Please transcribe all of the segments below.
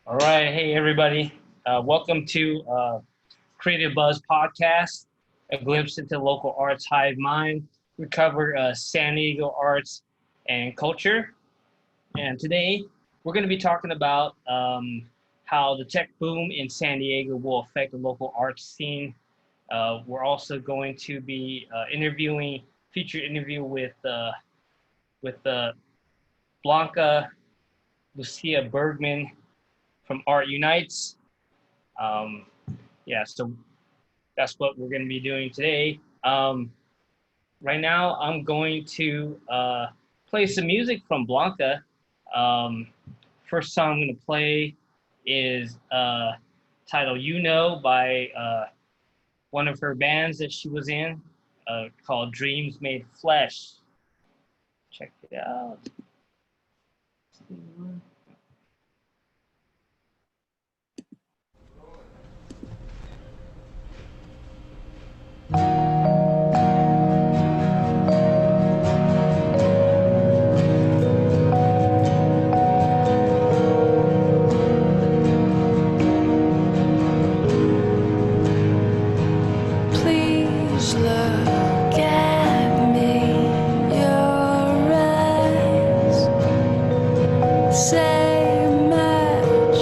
All right. Hey, everybody. Welcome to Creative Buzz Podcast, a glimpse into local arts hive mind. We cover San Diego arts and culture. And today we're going to be talking about how the tech boom in San Diego will affect the local arts scene. We're also going to be feature interview with Blanca Lucia Bergman from Art Unites. Um, yeah, so that's what we're going to be doing today. Right now, I'm going to play some music from Blanca. Um, First song I'm going to play is titled "You Know" by one of her bands that she was in, called Dreams Made Flesh. Check it out. Please look at me, your eyes say much.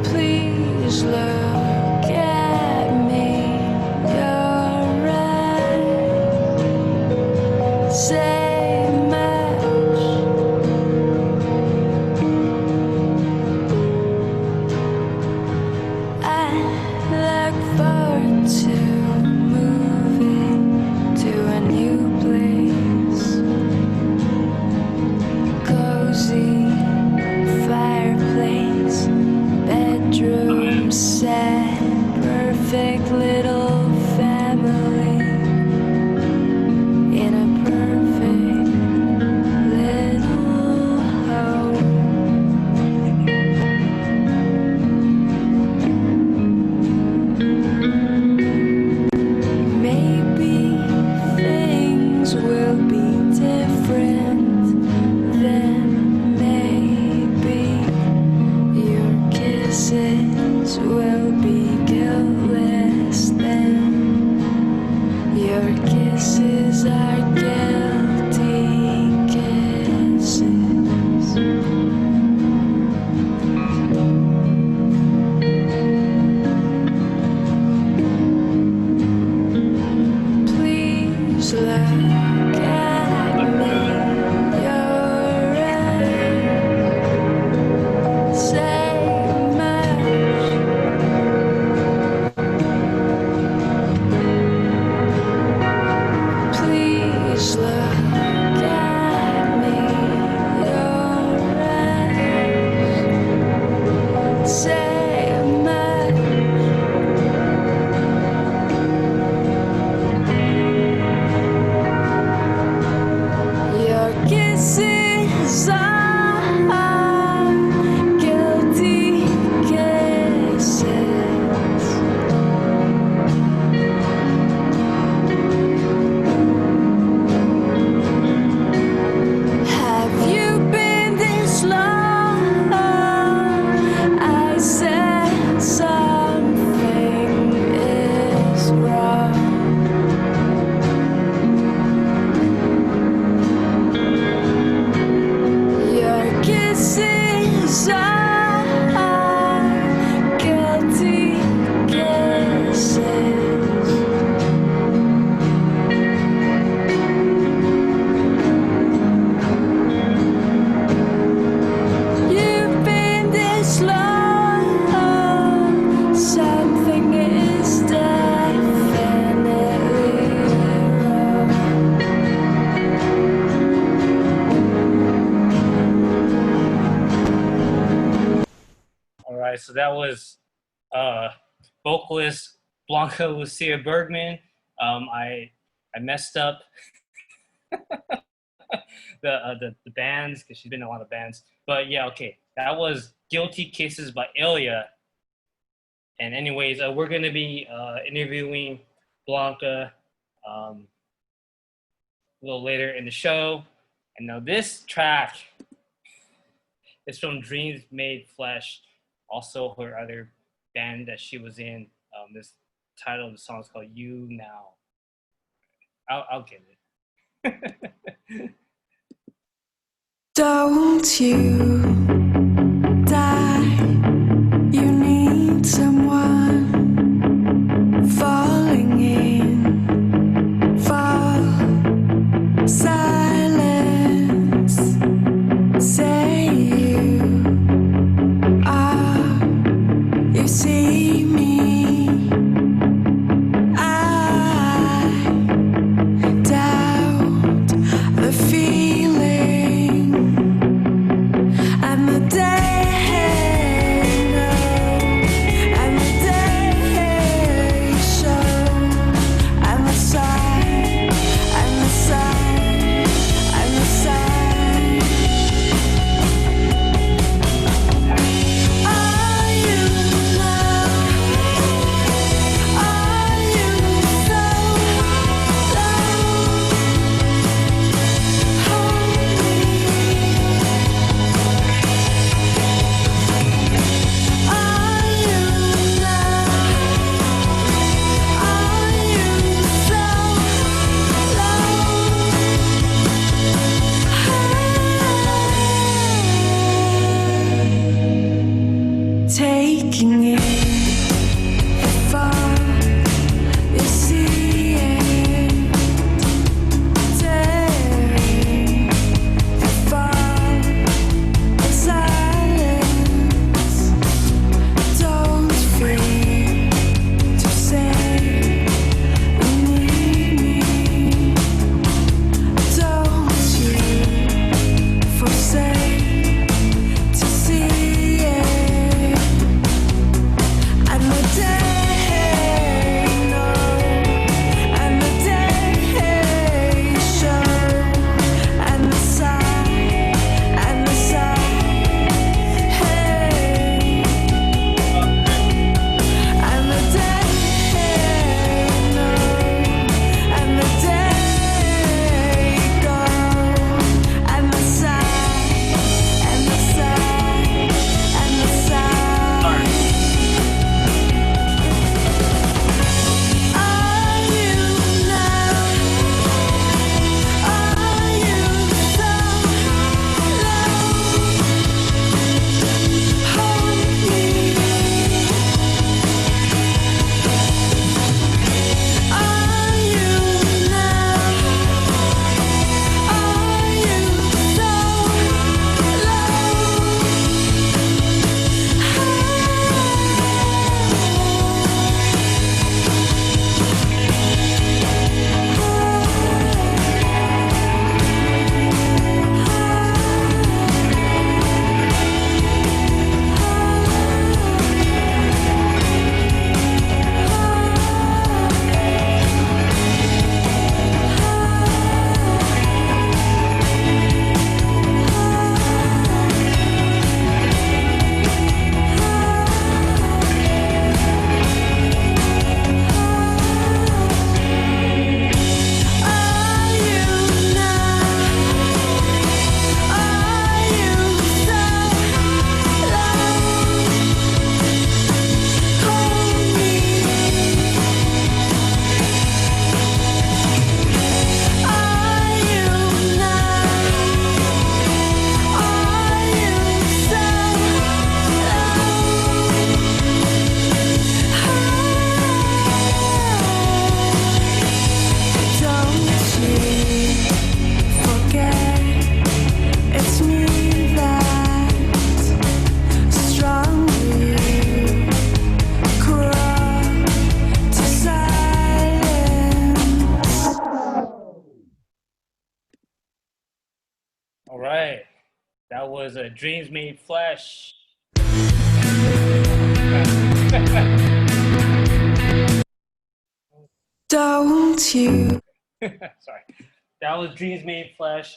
Please look at me, your eyes say much. I look forward to moving to a new place. Cozy fireplace, bedroom set, perfect little family in a perfect little home. Maybe things will be different then. Maybe your kisses will be guiltless then. Your kisses are guilty kisses. Please look at me, your eyes say much. Please look at me, your eyes say much. Your kisses are guilty kisses. Have you been this long? I said something is wrong. Your kisses are guilty kisses. You've been this long, something is definitely wrong. All right, so that was uh, vocalist Blanca Lucia Bergman. I messed up the bands because she's been in a lot of bands. But yeah, okay, that was "Guilty Kisses" by Ilya. And anyways, we're gonna be interviewing Blanca a little later in the show. And now this track is from Dreams Made Flesh, also her other band that she was in. This title of the song is called You Now. I'll get it. Don't you die, you need someone falling in for silence. Say you are, you see me, I doubt the feeling and the day and the day show and the sign and the sign and the sign. Are you love? Are you so low? Hold me. Are you love? Are you so low? Taking it far, you see it. Tearing the fall, the silence. Don't fear to say you need me. Don't you forsake to see it. And the day know, and the day show, and the sign, and the sign. Hey. And the day know, and the day go, and the sign, and the sign, and the sign. Are you now? Are you so low? Hold me. Are you now? Are you so All right. That was Dreams Made Flesh. Don't you? Sorry. That was Dreams Made Flesh,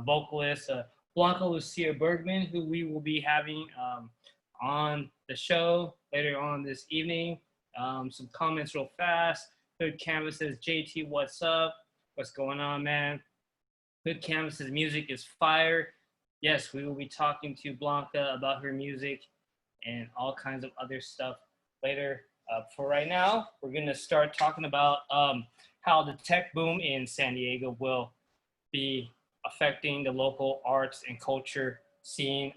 vocalist Blanca Lucia Bergman, who we will be having on the show later on this evening. Some comments real fast. Hood Canvas says, JT, what's up? What's going on, man? Hood Canvas's music is fire. Yes, we will be talking to Blanca about her music and all kinds of other stuff later. For right now, we're going to start talking about how the tech boom in San Diego will be affecting the local arts and culture scene.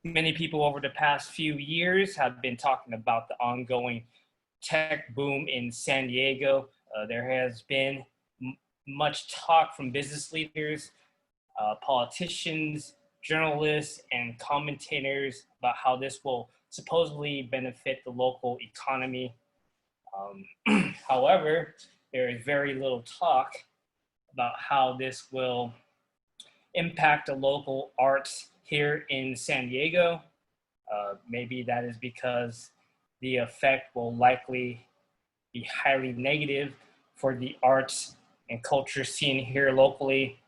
Many people over the past few years have been talking about the ongoing tech boom in San Diego. There has been much talk from business leaders, politicians, journalists, and commentators about how this will supposedly benefit the local economy. However, there is very little talk about how this will impact the local arts here in San Diego. Maybe that is because the effect will likely be highly negative for the arts and culture scene here locally.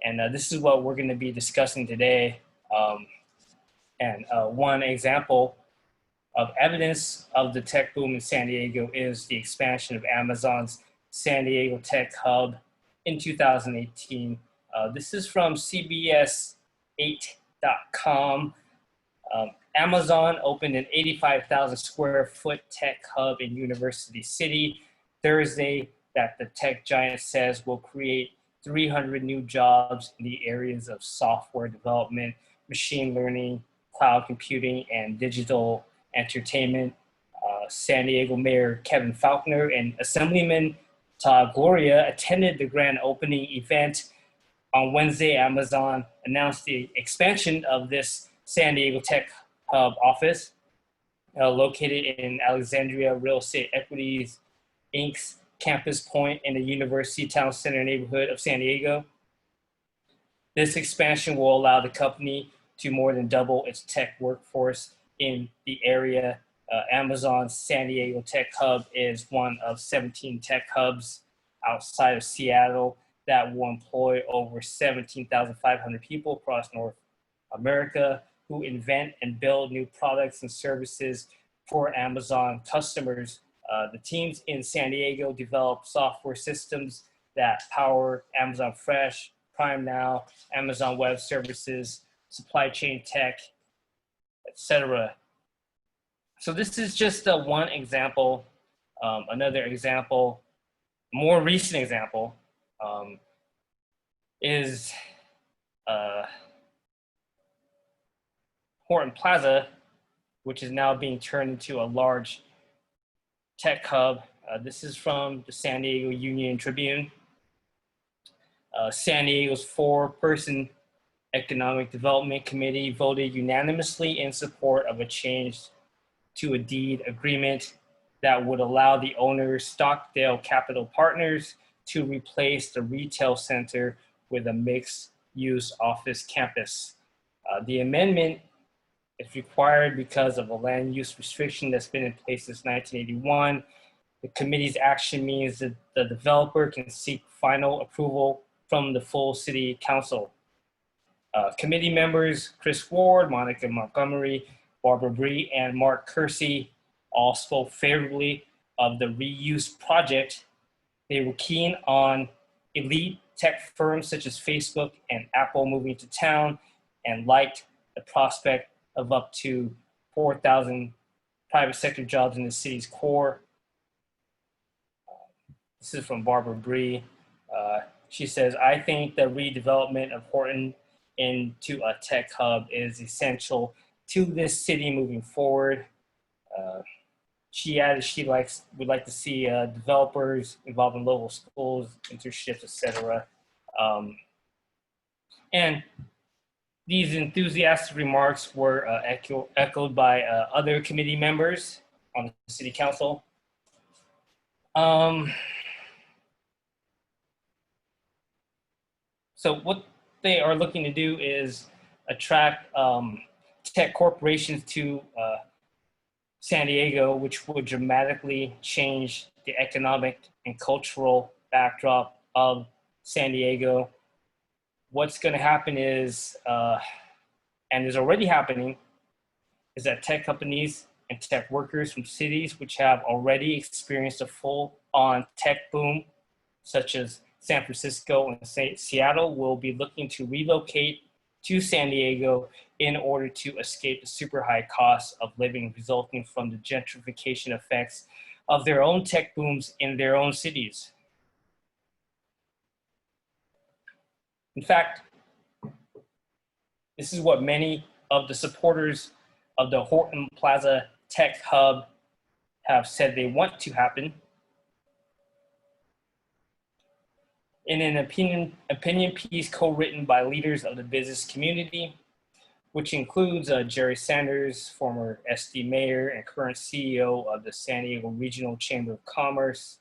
And this is what we're going to be discussing today. And one example of evidence of the tech boom in San Diego is the expansion of Amazon's San Diego Tech Hub in 2018. This is from CBS8.com. Amazon opened an 85,000 square foot tech hub in University City Thursday that the tech giant says will create 300 new jobs in the areas of software development, machine learning, cloud computing, and digital entertainment. San Diego Mayor Kevin Faulconer and Assemblyman Todd Gloria attended the grand opening event. On Wednesday, Amazon announced the expansion of this San Diego Tech Hub office, located in Alexandria Real Estate Equities Inc.'s Campus Point in the University Town Center neighborhood of San Diego. This expansion will allow the company to more than double its tech workforce in the area. Amazon's San Diego Tech Hub is one of 17 tech hubs outside of Seattle that will employ over 17,500 people across North America who invent and build new products and services for Amazon customers. The teams in San Diego develop software systems that power Amazon Fresh, Prime Now, Amazon Web Services, supply chain tech, etc. So this is just one example. Another example, more recent example, is Horton Plaza, which is now being turned into a large tech hub. This is from the San Diego Union Tribune. San Diego's four-person Economic Development Committee voted unanimously in support of a change to a deed agreement that would allow the owner, Stockdale Capital Partners, to replace the retail center with a mixed-use office campus. The amendment is required because of a land use restriction that's been in place since 1981. The committee's action means that the developer can seek final approval from the full city council. Committee members Chris Ward, Monica Montgomery, Barbara Bree, and Mark Kersey all spoke favorably of the reuse project. They were keen on elite tech firms such as Facebook and Apple moving to town and liked the prospect of up to 4,000 private sector jobs in the city's core. This is from Barbara Bree. She says, I think the redevelopment of Horton into a tech hub is essential to this city moving forward. She added she would like to see developers involved in local schools, internships, etc. And these enthusiastic remarks were echoed by other committee members on the city council. So what they are looking to do is attract tech corporations to San Diego, which would dramatically change the economic and cultural backdrop of San Diego. What's going to happen is, and is already happening, is that tech companies and tech workers from cities which have already experienced a full-on tech boom, such as San Francisco, and Seattle will be looking to relocate to San Diego in order to escape the super high costs of living resulting from the gentrification effects of their own tech booms in their own cities. In fact, this is what many of the supporters of the Horton Plaza Tech Hub have said they want to happen. In an opinion piece co-written by leaders of the business community, which includes Jerry Sanders, former SD mayor and current CEO of the San Diego Regional Chamber of Commerce.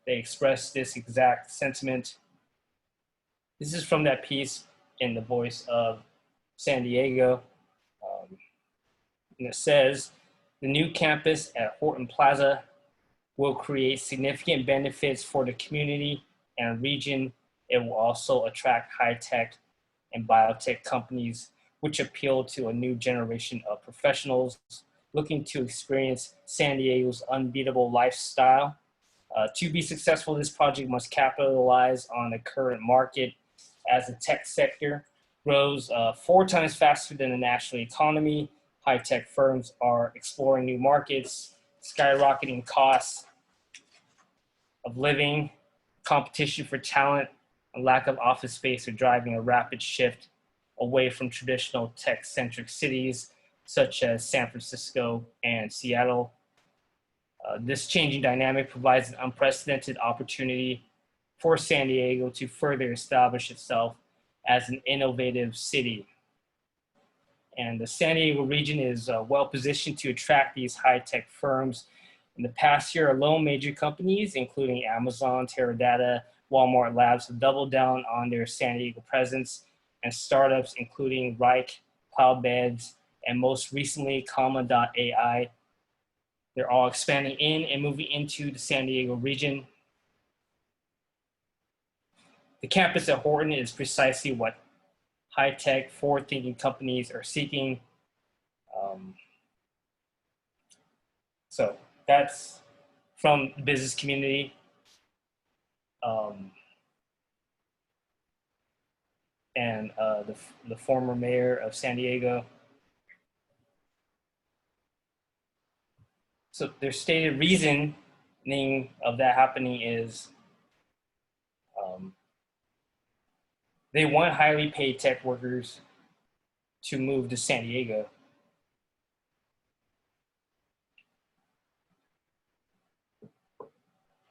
They expressed this exact sentiment. This is from that piece in the voice of San Diego. And it says, the new campus at Horton Plaza will create significant benefits for the community and region. It will also attract high-tech and biotech companies, which appeal to a new generation of professionals looking to experience San Diego's unbeatable lifestyle. To be successful, this project must capitalize on the current market as the tech sector grows 4 times faster than the national economy. High-tech firms are exploring new markets, skyrocketing costs of living, competition for talent, and lack of office space are driving a rapid shift away from traditional tech-centric cities such as San Francisco and Seattle. This changing dynamic provides an unprecedented opportunity for San Diego to further establish itself as an innovative city. And the San Diego region is well positioned to attract these high-tech firms. In the past year alone, major companies, including Amazon, Teradata, Walmart Labs, have doubled down on their San Diego presence, and startups including Reich, Cloudbeds, and most recently, Comma.ai. They're all expanding in and moving into the San Diego region. The campus at Horton is precisely what high-tech, forward-thinking companies are seeking. So that's from the business community. And the former mayor of San Diego. So their stated reasoning of that happening is they want highly paid tech workers to move to San Diego.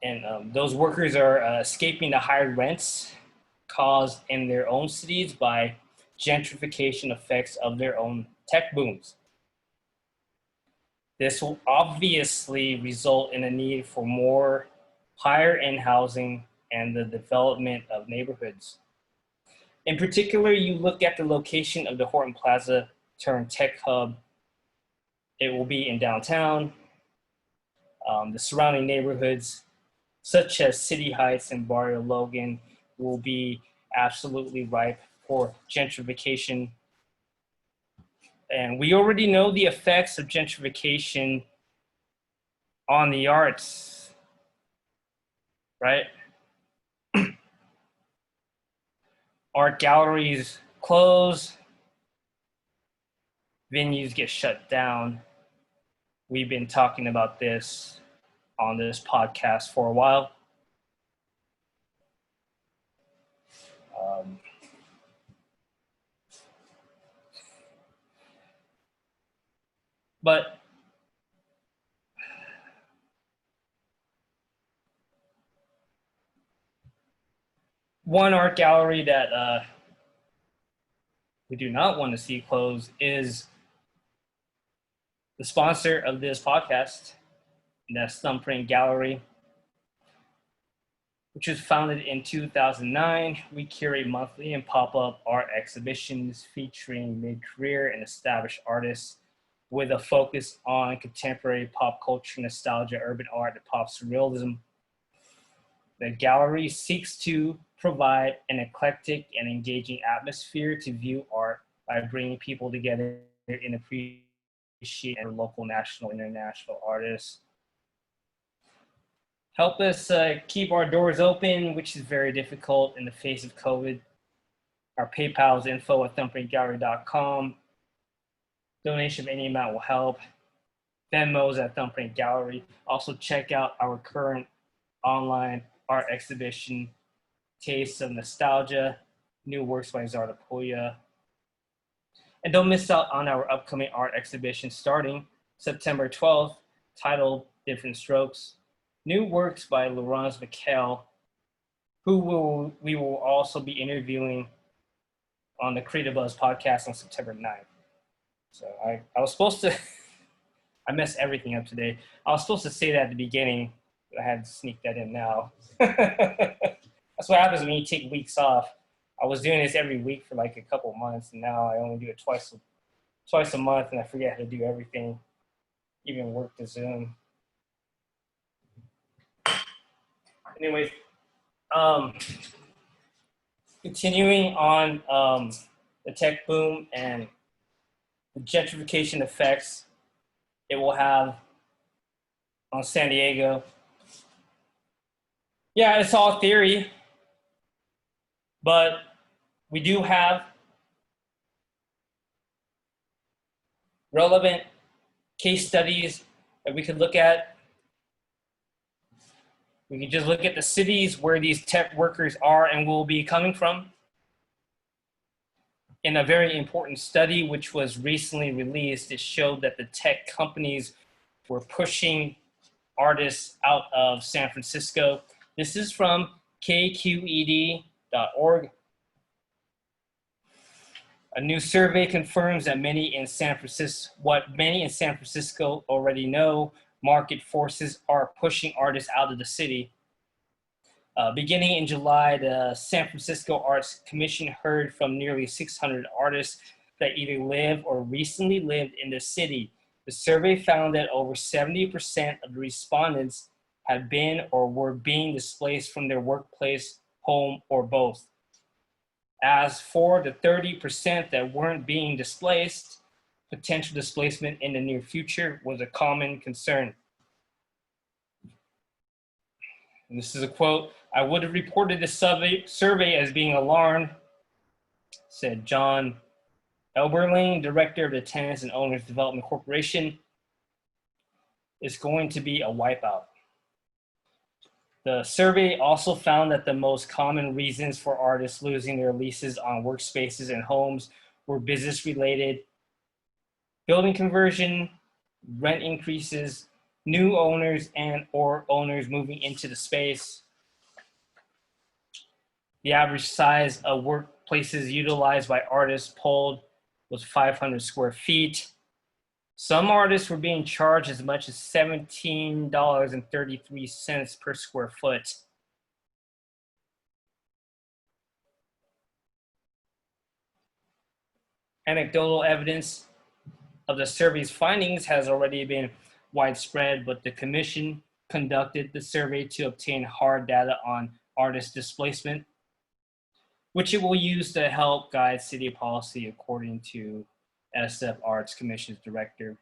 And those workers are escaping the higher rents caused in their own cities by gentrification effects of their own tech booms. This will obviously result in a need for more higher-end housing and the development of neighborhoods. In particular, you look at the location of the Horton Plaza turned tech hub. It will be in downtown. The surrounding neighborhoods, such as City Heights and Barrio Logan, will be absolutely ripe for gentrification. And we already know the effects of gentrification on the arts, right? Art galleries close, venues get shut down. We've been talking about this on this podcast for a while. But one art gallery that we do not want to see close is the sponsor of this podcast, and that's Thumbprint Gallery, which was founded in 2009. We curate monthly and pop-up art exhibitions featuring mid-career and established artists with a focus on contemporary pop culture, nostalgia, urban art, and pop surrealism. The gallery seeks to provide an eclectic and engaging atmosphere to view art by bringing people together and appreciate local, national, international artists. Help us keep our doors open, which is very difficult in the face of COVID. Our PayPal is info@thumbprintgallery.com. Donation of any amount will help. Venmo's at Thumbprint Gallery. Also, check out our current online art exhibition, Tastes of Nostalgia, new works by Zardapuya. And don't miss out on our upcoming art exhibition starting September 12th, titled Different Strokes, new works by Laurence Michael, we will also be interviewing on the Creative Buzz podcast on September 9th. So I was supposed to, I messed everything up today. I was supposed to say that at the beginning, but I had to sneak that in now. That's what happens when you take weeks off. I was doing this every week for like a couple months, and now I only do it twice a month, and I forget how to do everything, even work the Zoom. Anyways, continuing on the tech boom and the gentrification effects it will have on San Diego. Yeah, it's all theory, but we do have relevant case studies that we could look at. We could just look at the cities where these tech workers are and will be coming from. In a very important study, which was recently released, it showed that the tech companies were pushing artists out of San Francisco. This is from kqed.org. A new survey confirms that what many in San Francisco already know: market forces are pushing artists out of the city. Beginning in July, the San Francisco Arts Commission heard from nearly 600 artists that either live or recently lived in the city. The survey found that over 70% of the respondents had been or were being displaced from their workplace, home, or both. As for the 30% that weren't being displaced, potential displacement in the near future was a common concern. And this is a quote: "I would have reported this survey as being alarmed," said John Elberling, director of the Tenants and Owners Development Corporation. "It's going to be a wipeout." The survey also found that the most common reasons for artists losing their leases on workspaces and homes were business-related: building conversion, rent increases, new owners and or owners moving into the space. The average size of workplaces utilized by artists polled was 500 square feet. Some artists were being charged as much as $17.33 per square foot. Anecdotal evidence of the survey's findings has already been widespread, but the commission conducted the survey to obtain hard data on artist displacement, which it will use to help guide city policy, according to SF Arts Commission's director.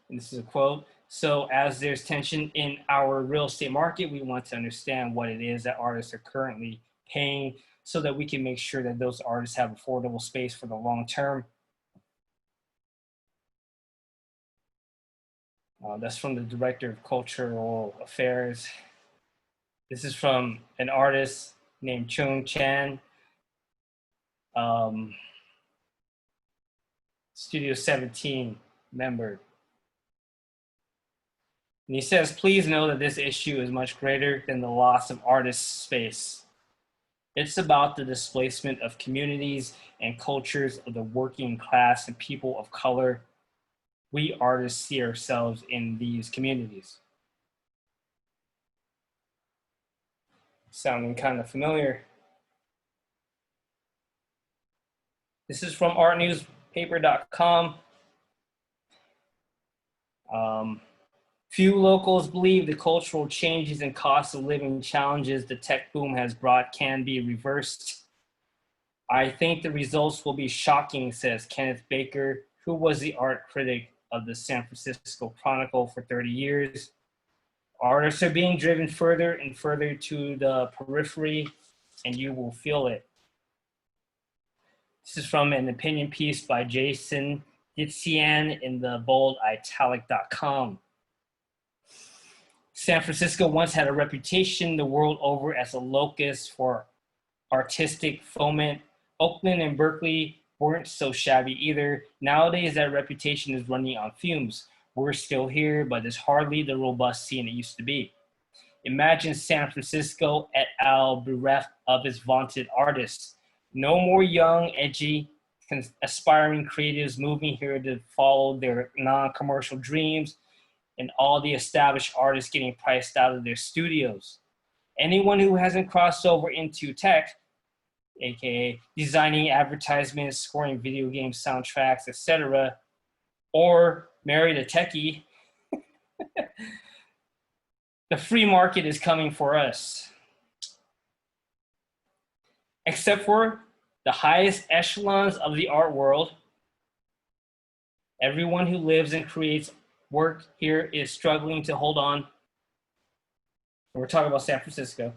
And this is a quote: "So as there's tension in our real estate market, we want to understand what it is that artists are currently paying so that we can make sure that those artists have affordable space for the long term." That's from the director of cultural affairs. This is from an artist named Chung Chan, Studio 17 member. And he says, "Please know that this issue is much greater than the loss of artist space. It's about the displacement of communities and cultures of the working class and people of color. We artists see ourselves in these communities." Sounding kind of familiar. This is from artnewspaper.com. Few locals believe the cultural changes and cost of living challenges the tech boom has brought can be reversed. "I think the results will be shocking," says Kenneth Baker, who was the art critic of the San Francisco Chronicle for 30 years. Artists are being driven further and further to the periphery, and you will feel it. This is from an opinion piece by Jason Ditzian in the bolditalic.com. San Francisco once had a reputation the world over as a locus for artistic foment. Oakland and Berkeley weren't so shabby either. Nowadays, that reputation is running on fumes. We're still here, but it's hardly the robust scene it used to be. Imagine San Francisco et al. Bereft of its vaunted artists. No more young, edgy, aspiring creatives moving here to follow their non-commercial dreams, and all the established artists getting priced out of their studios. Anyone who hasn't crossed over into tech, aka designing advertisements, scoring video game soundtracks, etc., or married a techie, the free market is coming for us. Except for the highest echelons of the art world, everyone who lives and creates work here is struggling to hold on. We're talking about San Francisco.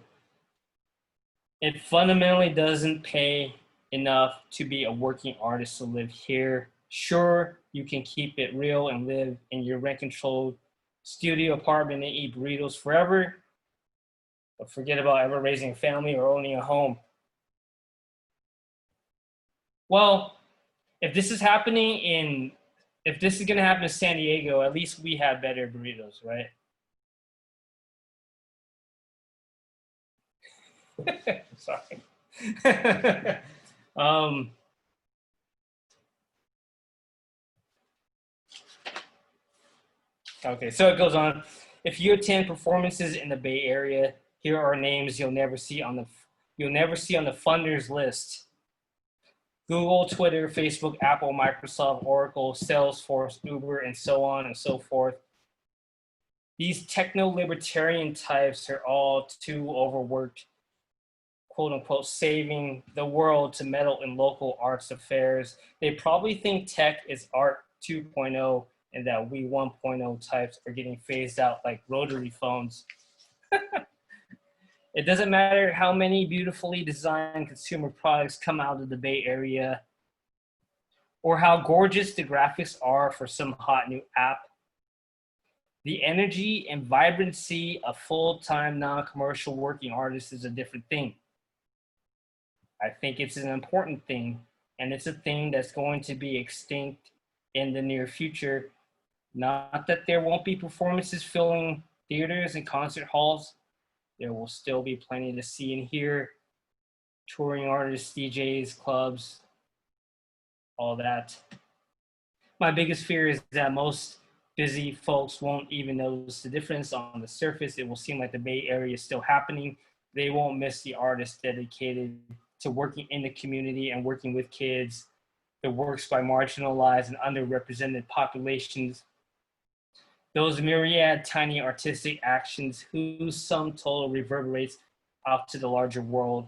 It fundamentally doesn't pay enough to be a working artist to live here. Sure, you can keep it real and live in your rent-controlled studio apartment and eat burritos forever, but forget about ever raising a family or owning a home. Well, if this is going to happen in San Diego, at least we have better burritos, right? Sorry. Okay, so it goes on. If you attend performances in the Bay Area, here are names you'll never see on the funders list. Google, Twitter, Facebook, Apple, Microsoft, Oracle, Salesforce, Uber, and so on and so forth. These techno-libertarian types are all too overworked, quote unquote, saving the world to meddle in local arts affairs. They probably think tech is art 2.0 and that we 1.0 types are getting phased out like rotary phones. It doesn't matter how many beautifully designed consumer products come out of the Bay Area or how gorgeous the graphics are for some hot new app. The energy and vibrancy of full-time non-commercial working artists is a different thing. I think it's an important thing, and it's a thing that's going to be extinct in the near future. Not that there won't be performances filling theaters and concert halls. There will still be plenty to see and hear. Touring artists, DJs, clubs, all that. My biggest fear is that most busy folks won't even notice the difference on the surface. It will seem like the Bay Area is still happening. They won't miss the artists dedicated to working in the community and working with kids, the works by marginalized and underrepresented populations, those myriad tiny artistic actions whose sum total reverberates out to the larger world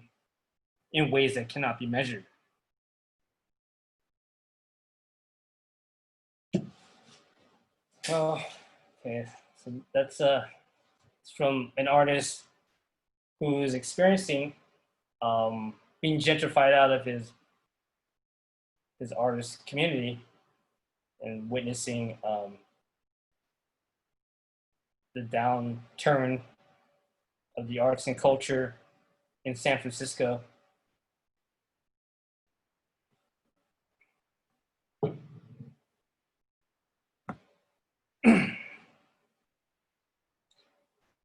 in ways that cannot be measured. Oh, okay. So that's it's from an artist who is experiencing being gentrified out of his artist community and witnessing the downturn of the arts and culture in San Francisco.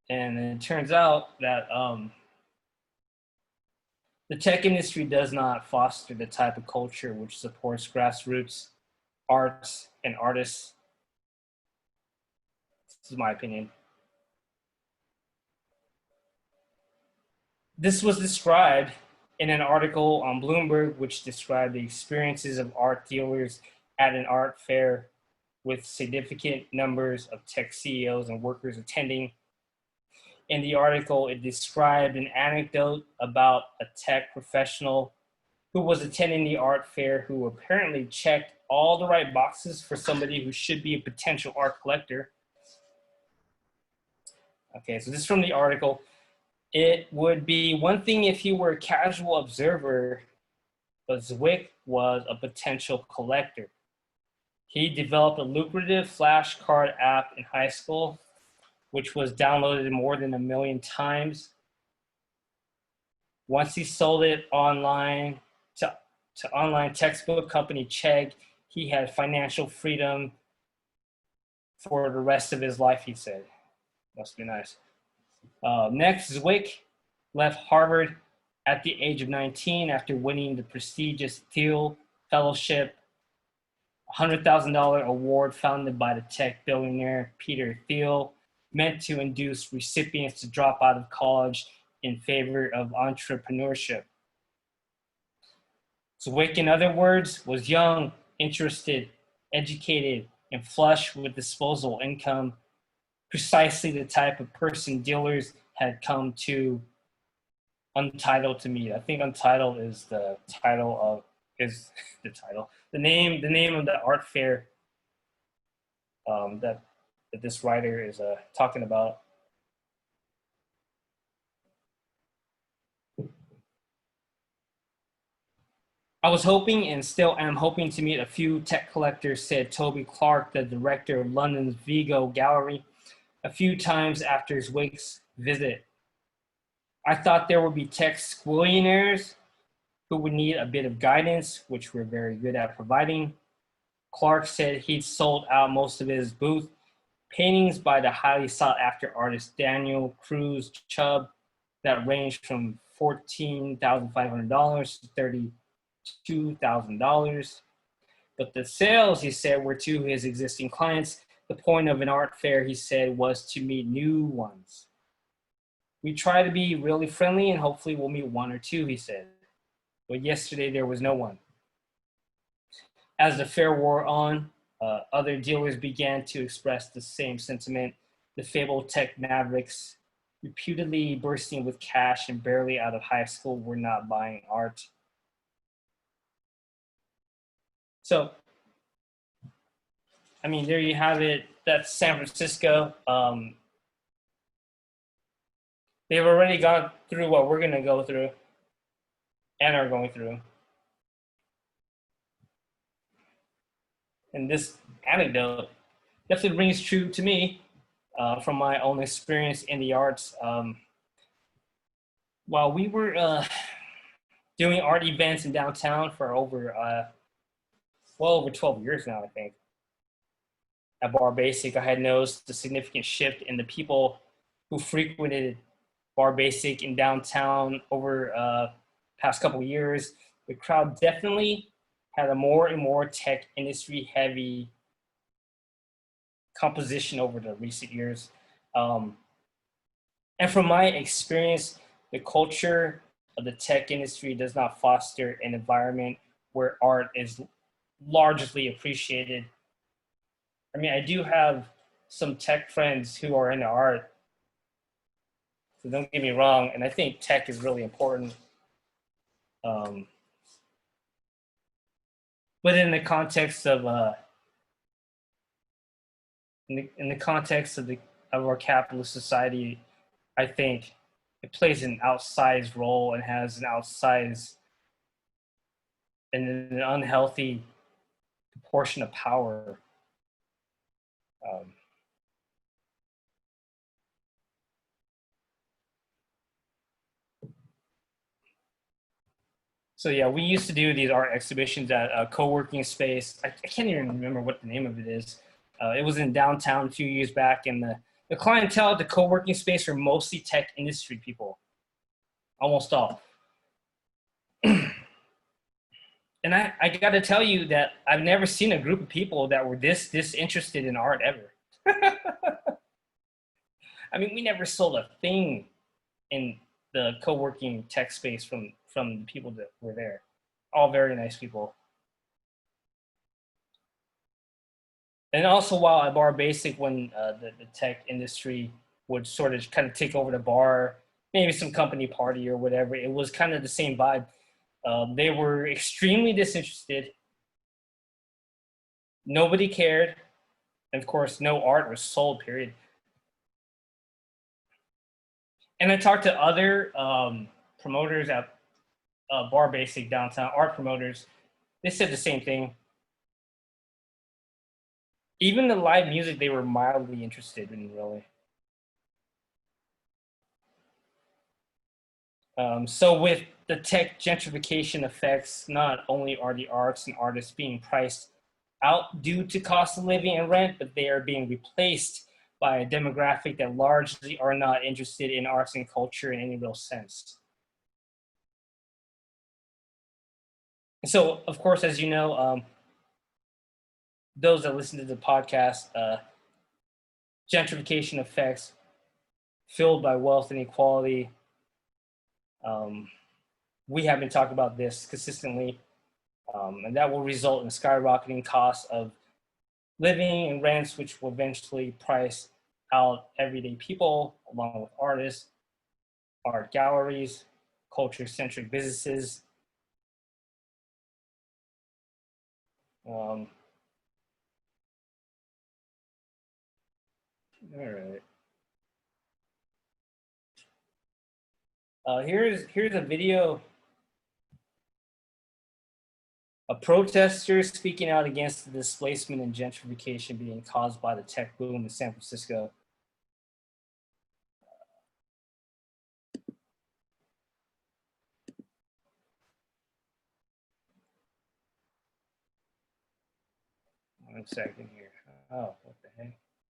And it turns out that the tech industry does not foster the type of culture which supports grassroots arts and artists. This is my opinion. This was described in an article on Bloomberg, which described the experiences of art dealers at an art fair with significant numbers of tech CEOs and workers attending. In the article, it described an anecdote about a tech professional who was attending the art fair who apparently checked all the right boxes for somebody who should be a potential art collector. Okay, so this is from the article. It would be one thing if you were a casual observer, but Zwick was a potential collector. He developed a lucrative flashcard app in high school, which was downloaded more than 1 million times. Once he sold it online to online textbook company Chegg, he had financial freedom for the rest of his life, he said. Must be nice. Next, Zwick left Harvard at the age of 19 after winning the prestigious Thiel Fellowship, $100,000 award founded by the tech billionaire Peter Thiel, meant to induce recipients to drop out of college in favor of entrepreneurship. Zwick, in other words, was young, interested, educated, and flush with disposable income, precisely the type of person dealers had come to Untitled to meet. I think Untitled is the title of the name of the art fair that this writer is talking about. I was hoping and still am hoping to meet a few tech collectors, said Toby Clark, the director of London's Vigo Gallery, a few times after his Zwick's visit. I thought there would be tech squillionaires who would need a bit of guidance, which we're very good at providing. Clark said he'd sold out most of his booth paintings by the highly sought after artist Daniel Cruz Chubb that ranged from $14,500 to $32,000. But the sales, he said, were to his existing clients. The point of an art fair, he said, was to meet new ones. We try to be really friendly and hopefully we'll meet one or two, he said. But yesterday there was no one. As the fair wore on, other dealers began to express the same sentiment. The fabled tech mavericks, reputedly bursting with cash and barely out of high school, were not buying art. So, I mean, there you have it. That's San Francisco. They've already gone through what we're going to go through and are going through. And this anecdote definitely rings true to me from my own experience in the arts. While we were doing art events in downtown for over 12 years now, I think, at Bar Basic, I had noticed a significant shift in the people who frequented Bar Basic in downtown over past couple of years. The crowd definitely had a more and more tech industry heavy composition over the recent years. And from my experience, the culture of the tech industry does not foster an environment where art is largely appreciated. I mean, I do have some tech friends who are into art, so don't get me wrong, and I think tech is really important. But in the context of in the context of our capitalist society, I think it plays an outsized role and has an outsized and an unhealthy proportion of power. So yeah, we used to do these art exhibitions at a co-working space. I can't even remember what the name of it is. It was in downtown a few years back, and the clientele at the co-working space were mostly tech industry people, almost all. And I got to tell you that I've never seen a group of people that were this disinterested in art ever. I mean, we never sold a thing in the co-working tech space from the people that were there. All very nice people. And also, while at Bar Basic, when the tech industry would sort of kind of take over the bar, maybe some company party or whatever, it was kind of the same vibe. They were extremely disinterested. Nobody cared. And of course, no art was sold, period. And I talked to other promoters at Bar Basic downtown, art promoters. They said the same thing. Even the live music, they were mildly interested in, really. So with the tech gentrification effects, not only are the arts and artists being priced out due to cost of living and rent, but they are being replaced by a demographic that largely are not interested in arts and culture in any real sense. And so, of course, as you know, those that listen to the podcast, gentrification effects fueled by wealth inequality. We have been talking about this consistently, and that will result in skyrocketing costs of living and rents, which will eventually price out everyday people, along with artists, art galleries, culture-centric businesses. All right. Here's a video of protesters speaking out against the displacement and gentrification being caused by the tech boom in San Francisco. One second here. Oh, what the heck?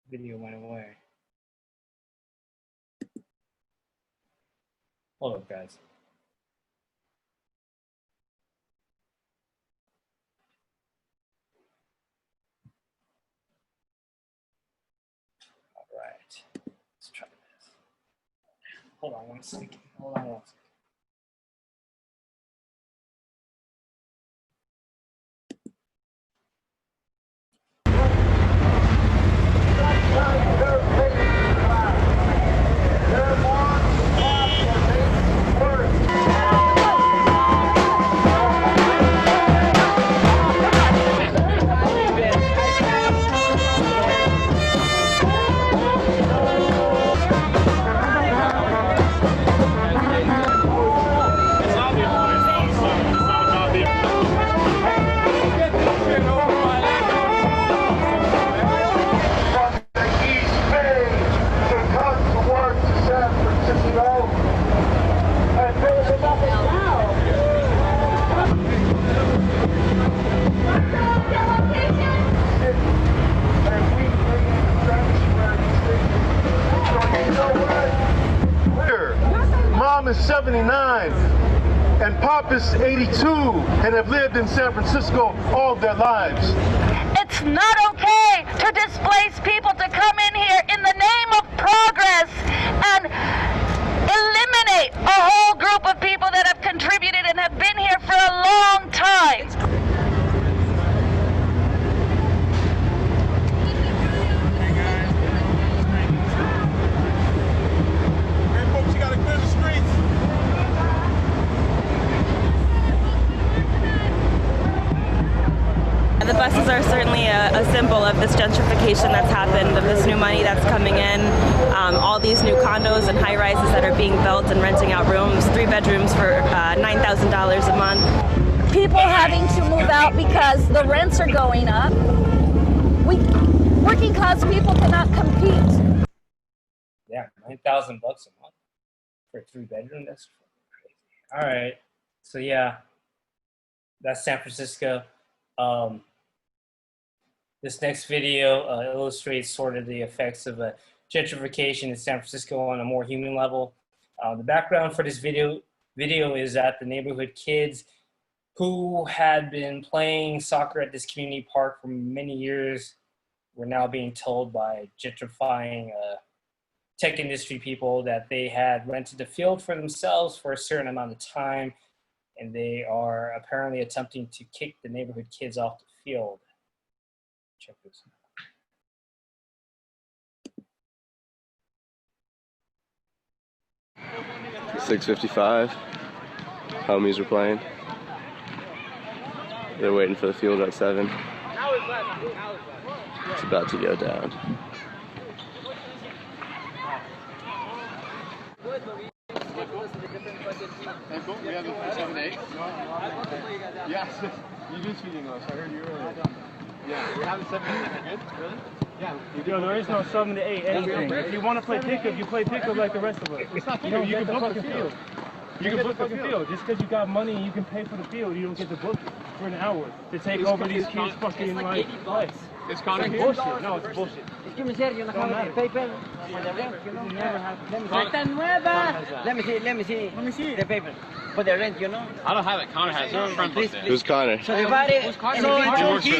Video went away. Hold up, guys. All right. Let's try this. Hold on one second. Hold on one second. Mom is 79 and Pop is 82 and have lived in San Francisco all their lives. It's not okay to displace people to come in here in the name of progress and eliminate a whole group of people that have contributed and have been here for a long time. The buses are certainly a symbol of this gentrification that's happened, of this new money that's coming in, all these new condos and high-rises that are being built and renting out rooms, 3 bedrooms for $9,000 a month. People having to move out because the rents are going up. Working class people cannot compete. Yeah, $9,000 a month for a 3-bedroom. That's crazy. All right, so yeah, that's San Francisco. This next video illustrates sort of the effects of gentrification in San Francisco on a more human level. The background for this video is that the neighborhood kids who had been playing soccer at this community park for many years were now being told by gentrifying tech industry people that they had rented the field for themselves for a certain amount of time, and they are apparently attempting to kick the neighborhood kids off the field. Check this out. 6:55. Homies are playing. They're waiting for the field at 7. It's about to go down. We have the 7-8. Yes, you do speak English. I heard you earlier. Yeah, we have the 7-8. Good? Really? Yeah. Yo, there is no 7 to 8 anything. If you want to play pickup, you play pickup like the rest of us. It's not You don't pickup. You get the can book fucking the field. You can book the fucking field. Just because you got money and you can pay for the field, you don't get to book it for an hour to take over these kids' fucking like play. It's Connor here. Bullshit. No, it's bullshit. Excuse me, sir, you don't have any paper for the rent, you know? Never happened. Let me see the paper for the rent, you know? I don't have it. Connor has it. Friend booked it. Who's Connor? So the body, He works for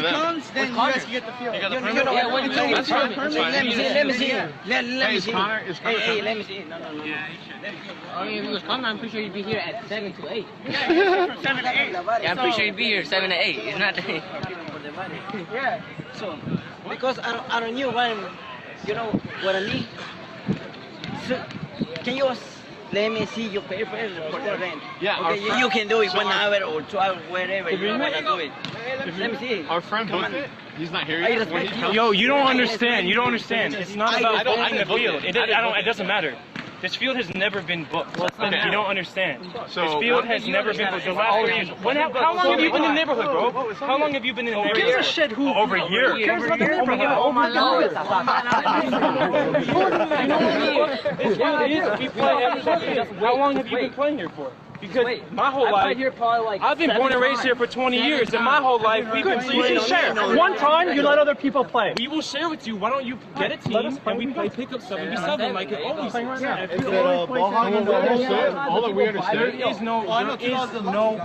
them. then you guys get the field. You got the You permit? know, Yeah, that's fine. Let me see. Let me see. Let Hey, me is see. Connor? Hey, let me see. No. I mean, if it was Connor, I'm pretty sure you'd be here at 7 to 8. 7 to 8. Yeah, I'm pretty sure you'd be here 7 to 8. It's not. Yeah. So, because I don't know when, you know what I mean? So, can you let me see your paper for the rent? Yeah. Okay, you can do it 1 hour or 2 hours, wherever you want to do it. Let me see. Our friend booked it. He's not here yet. When he comes, Yo, you don't understand. You don't understand. It's not about don't- I booking the didn't book field. it. It doesn't matter. This field has never been booked. You don't understand. So, This field has never been booked. The last 3 years. How long have you been in the neighborhood, bro? How long have you been in the neighborhood? Gives a shit who? Over a year. Oh my God. This field is, we play every Sunday. How long have you been playing here for? Because my whole life, I've been born and raised here for 20 years, and my whole life we've been playing. You can share. One time, you let other people play. We will share with you. Why don't you get a team and we play pickup 7v7 like it always is. all that we understand. There is no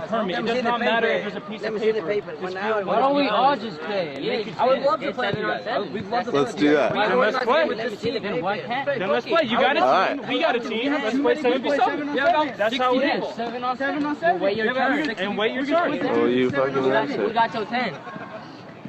permit. It does not matter if there's a piece of paper. Why don't we all just play? I would love to play together. Let's do that. Then let's play. Then why can't? Then let's play. You got a team. Alright. We got a team. Let's play 7v7. That's how it is. 7 on 7. Wait your turn. And wait your turn. Oh, you fucking We answer. got till 10.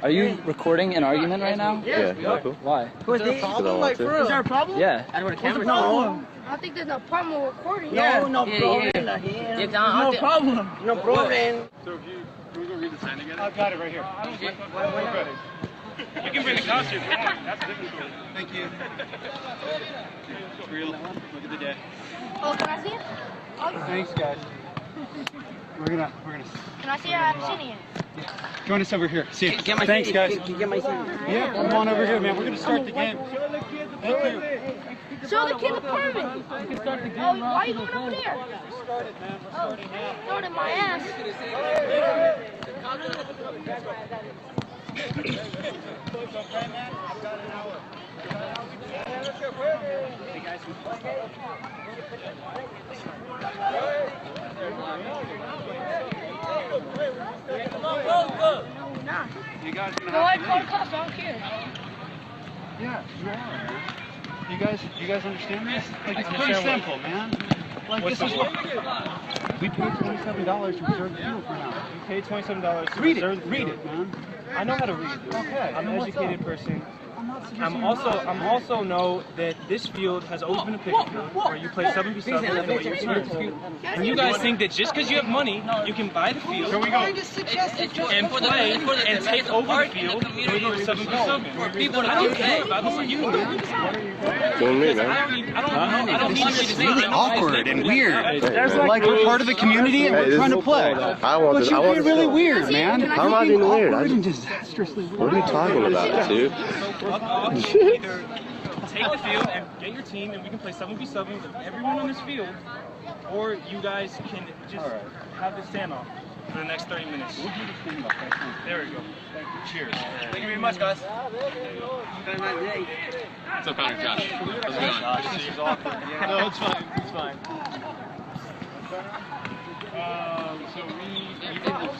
Are you recording an argument right now? Yeah, cool. Why? Who's the problem? Like, for real? Is there a problem? Yeah. That's where the camera's No. I think there's no problem with recording. No problem. Yeah. There's no problem. No problem. So if you, can we go read the sign again? I've got it right here. You can bring the costume if you want. That's a different story. Thank you. It's real. Look at the day. Oh, can I see it? Thanks, guys. We're gonna. Can I see it? I haven't seen it yet. Join us over here. See you. Get my Thanks, seat. guys. Get my seat. Yeah, come on over here, man. We're gonna start the game. Thank you. Show the kid the permit. Oh, why are you going over there? Oh, throw it in my ass. You guys Go ahead, call the cops. I don't care. Yeah, you are. You guys understand this? Like, it's pretty simple, man. Like, this is what we paid $27 to reserve the field for now. You paid $27 to Read reserve it. the Read field. it, man. I know how to read. Okay. I'm an educated person. I'm I'm also know that this field has always been a pickup field where you play 7v7 and wait your turn. And you guys think that just because you have money, you can buy the field Here we go. and play and take over the field and go to 7v7. For people I to don't play. care about this. You do. Doing me, man. I don't need you to say Really that. awkward and weird. There's Like, we're part of the community and Hey, we're this trying is- to play. I want But this. you're I want being this really film. weird, man. How am I being weird? Awkward and disastrously weird. What are you talking about, dude? Either take the field and get your team and we can play 7v7 with everyone on this field, or you guys can just have the standoff for the next 30 minutes. We'll do the thing about that. There we go. Cheers. Thank you very much, guys. What's up, Connor? Josh. How's it going? This is awkward. No, it's fine. It's fine.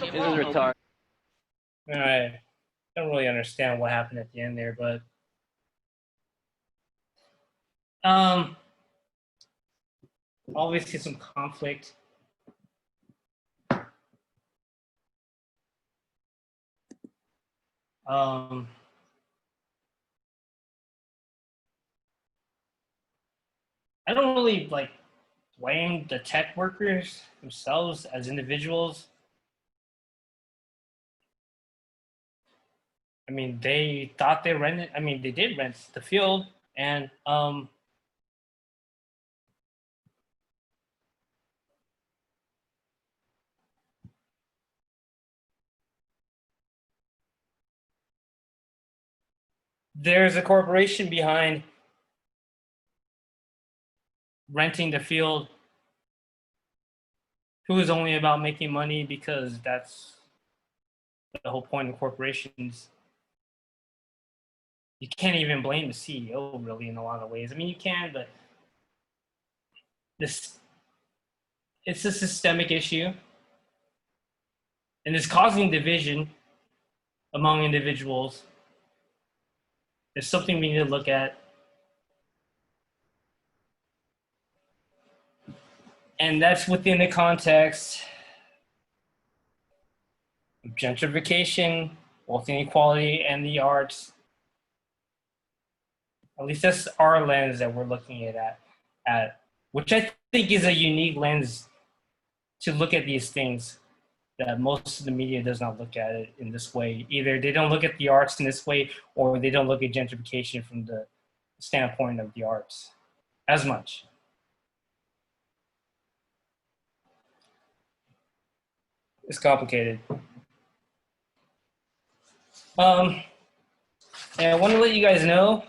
This is retarded. All right. Don't really understand what happened at the end there, but obviously some conflict. I don't really like blame the tech workers themselves as individuals. I mean, they thought they rented. I mean, they did rent the field, and there's a corporation behind renting the field who is only about making money, because that's the whole point of corporations. You can't even blame the CEO really in a lot of ways. I mean, you can, but it's a systemic issue, and it's causing division among individuals. It's something we need to look at. And that's within the context of gentrification, wealth inequality, and the arts. At least that's our lens that we're looking at which I think is a unique lens to look at these things, that most of the media does not look at it in this way. Either they don't look at the arts in this way, or they don't look at gentrification from the standpoint of the arts as much. It's complicated. And I want to let you guys know,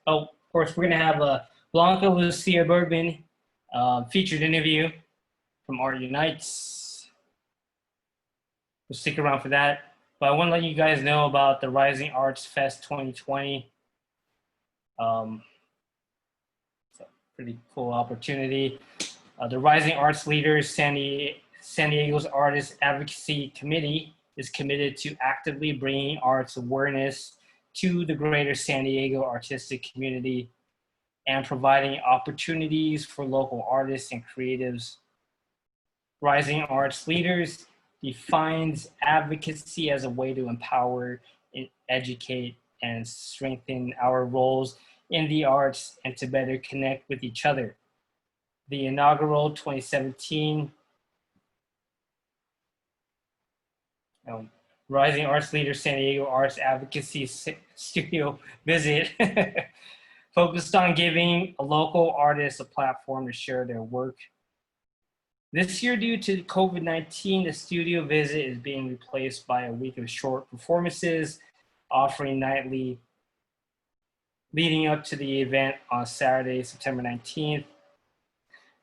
of course, we're going to have a Blanca Lucia Bergman featured interview from Art Unites. So stick around for that. But I want to let you guys know about the Rising Arts Fest 2020. It's a pretty cool opportunity. The Rising Arts Leaders San Diego's Artist Advocacy Committee is committed to actively bringing arts awareness to the greater San Diego artistic community and providing opportunities for local artists and creatives. Rising Arts Leaders defines advocacy as a way to empower, educate, and strengthen our roles in the arts and to better connect with each other. The inaugural 2017 Rising Arts Leaders San Diego Arts Advocacy Studio visit focused on giving local artists a platform to share their work. This year, due to COVID-19, the studio visit is being replaced by a week of short performances, offering nightly leading up to the event on Saturday, September 19th.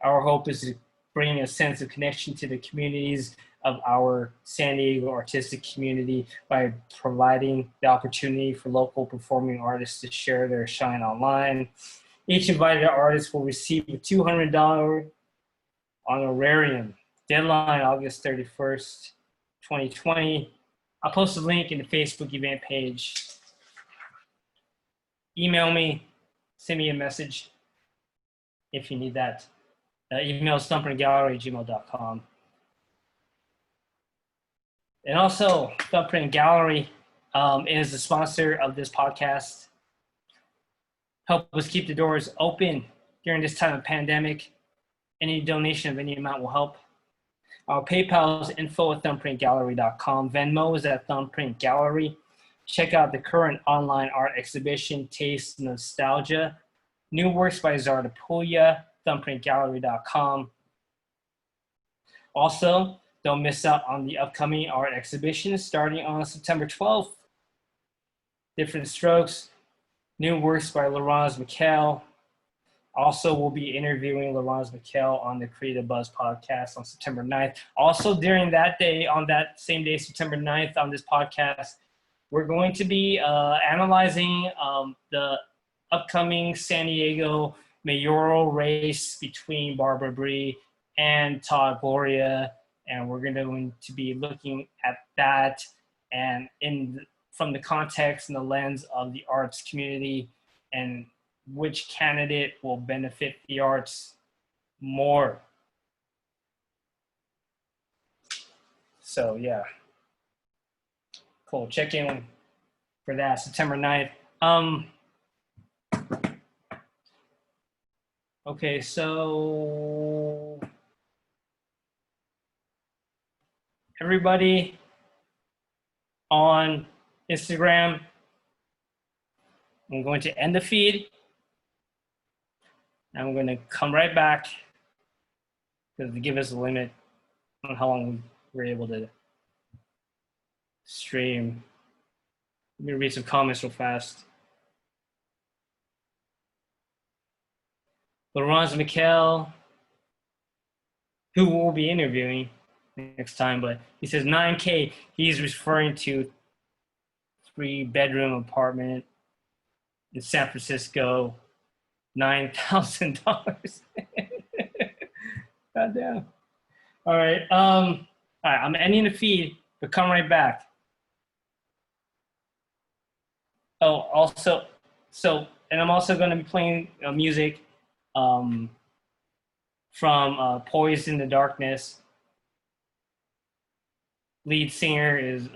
Our hope is to bring a sense of connection to the communities of our San Diego artistic community by providing the opportunity for local performing artists to share their shine online. Each invited artist will receive a $200 honorarium. Deadline August 31st, 2020. I'll post a link in the Facebook event page. Email me, send me a message if you need that. Email thumbprintgallery@gmail.com. And also, Thumbprint Gallery is the sponsor of this podcast. Help us keep the doors open during this time of pandemic. Any donation of any amount will help. Our PayPal is info@thumbprintgallery.com. Venmo is at Thumbprint Gallery. Check out the current online art exhibition, Taste Nostalgia. New works by Zardapulia, thumbprintgallery.com. Also, don't miss out on the upcoming art exhibition starting on September 12th. Different Strokes, new works by Laurence Miquel. Also, we'll be interviewing Laurence Miquel on the Creative Buzz podcast on September 9th. Also, during that day, on that same day, September 9th, on this podcast, we're going to be analyzing the upcoming San Diego mayoral race between Barbara Bree and Todd Gloria. And we're going to be looking at that and from the context and the lens of the arts community and which candidate will benefit the arts more. So yeah, cool. Check in for that September 9th. Okay, so everybody on Instagram, I'm going to end the feed. I'm going to come right back because they give us a limit on how long we're able to stream. Let me read some comments real fast. Laurence Mikel, who we'll be interviewing next time, but he says 9K. He's referring to 3-bedroom apartment in San Francisco, $9,000. God damn. All right. All right. I'm ending the feed, but come right back. Oh, also, and I'm also going to be playing music from Poised in the Darkness. Lead singer is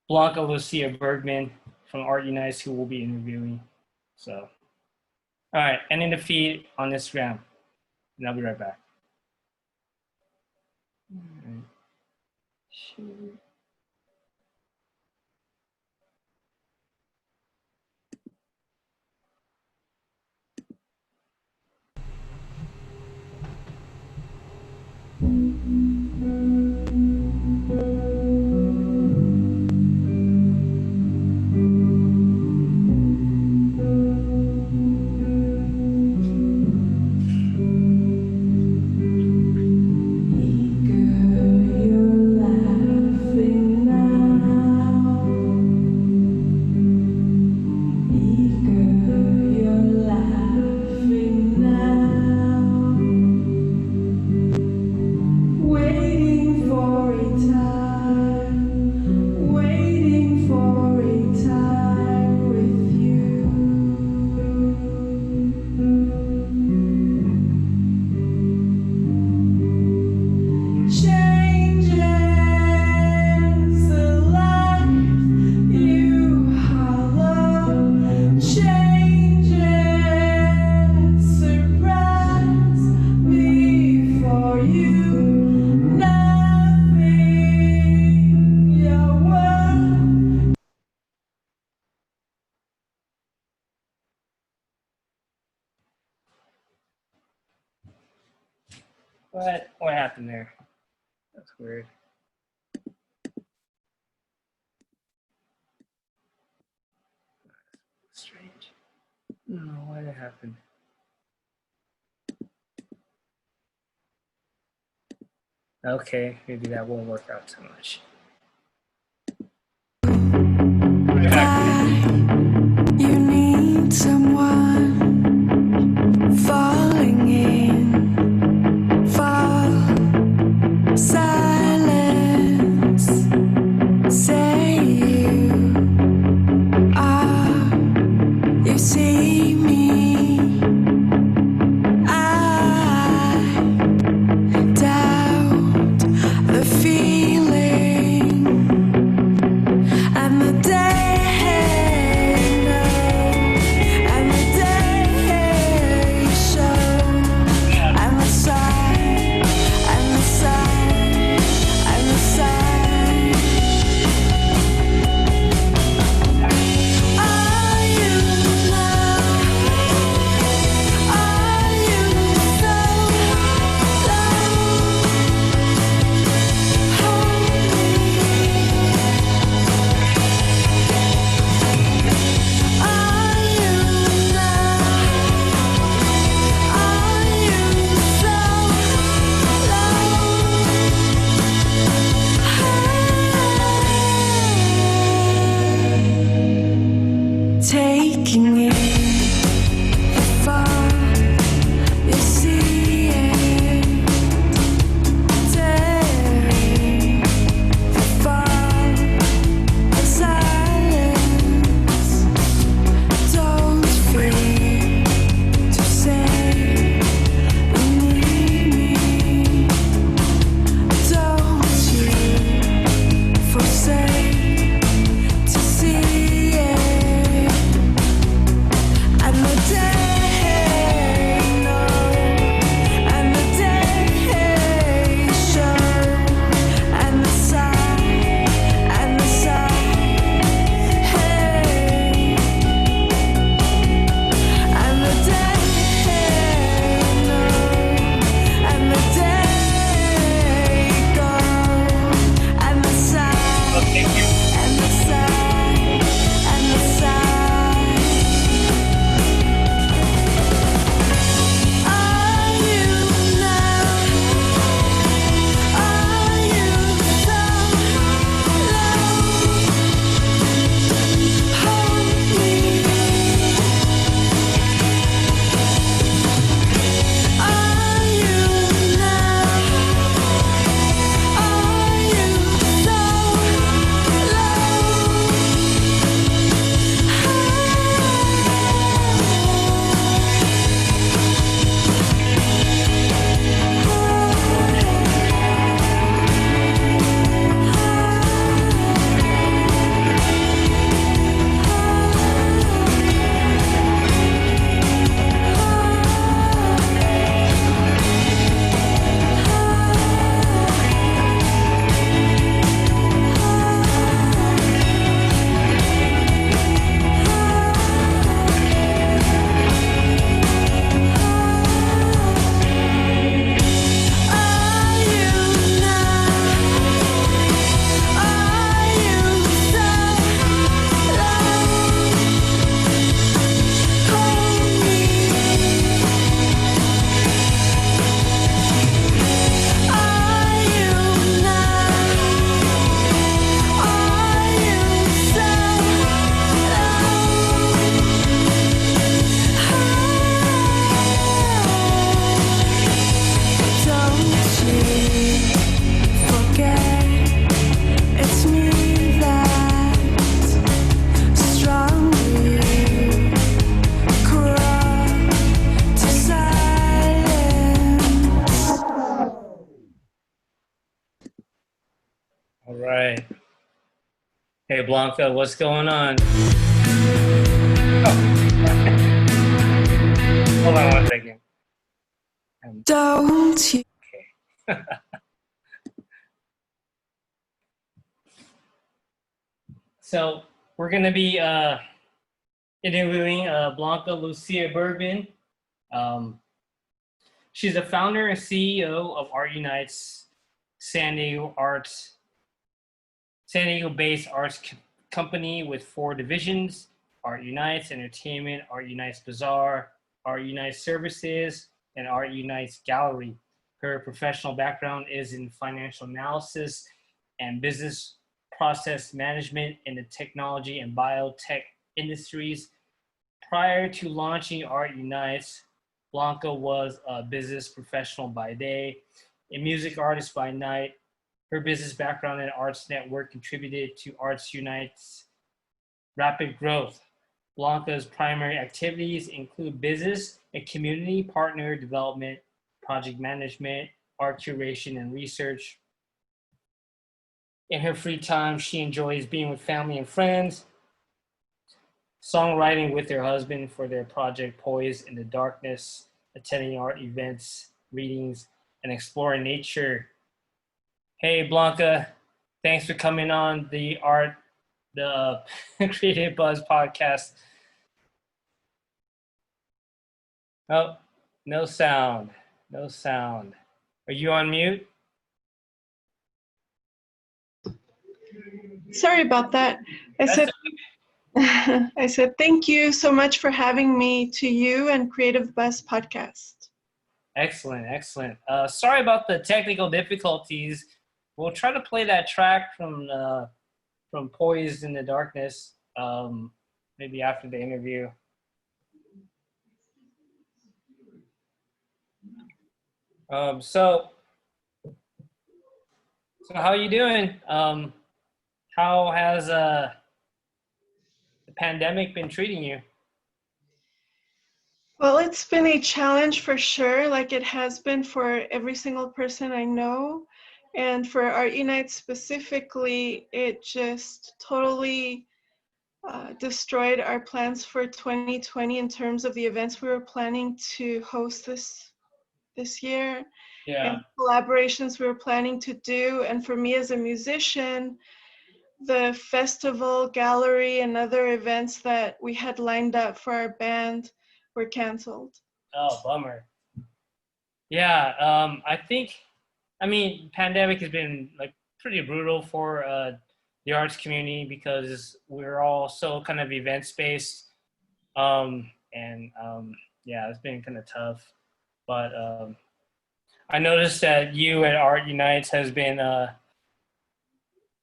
Blanca Lucia Bergman from Art Unites, who we'll be interviewing. So, all right, ending the feed on Instagram, and I'll be right back. All right. Shoot. What happened there? That's weird. Strange. I don't know why that happened. Okay, maybe that won't work out too much. You need someone falling in for silence. Say you are, you see me. I doubt the feeling. All right. Hey, Blanca, what's going on? Hold on one second. Don't you? Okay. So we're going to be interviewing Blanca Lucia Bergman. She's the founder and CEO of Art Unites, San Diego-based arts company with 4 divisions: Art Unites Entertainment, Art Unites Bazaar, Art Unites Services, and Art Unites Gallery. Her professional background is in financial analysis and business process management in the technology and biotech industries. Prior to launching Art Unites, Blanca was a business professional by day, a music artist by night. Her business background and arts network contributed to Arts Unite's rapid growth. Blanca's primary activities include business and community partner development, project management, art curation, and research. In her free time, she enjoys being with family and friends, songwriting with her husband for their project Poised in the Darkness, attending art events, readings, and exploring nature. Hey, Blanca, thanks for coming on the Creative Buzz podcast. Oh, no sound. No sound. Are you on mute? Sorry about that. I said thank you so much for having me to you and Creative Buzz podcast. Excellent, excellent. Sorry about the technical difficulties. We'll try to play that track from Poised in the Darkness, maybe after the interview. So how are you doing? How has the pandemic been treating you? Well, it's been a challenge for sure, like it has been for every single person I know. And for Art Unite specifically, it just totally destroyed our plans for 2020 in terms of the events we were planning to host this year. Yeah. And collaborations we were planning to do. And for me as a musician, the festival, gallery, and other events that we had lined up for our band were canceled. Oh, bummer. Yeah, I mean, pandemic has been like pretty brutal for the arts community because we're all so kind of events based, yeah, it's been kind of tough. But I noticed that you at Art Unites has been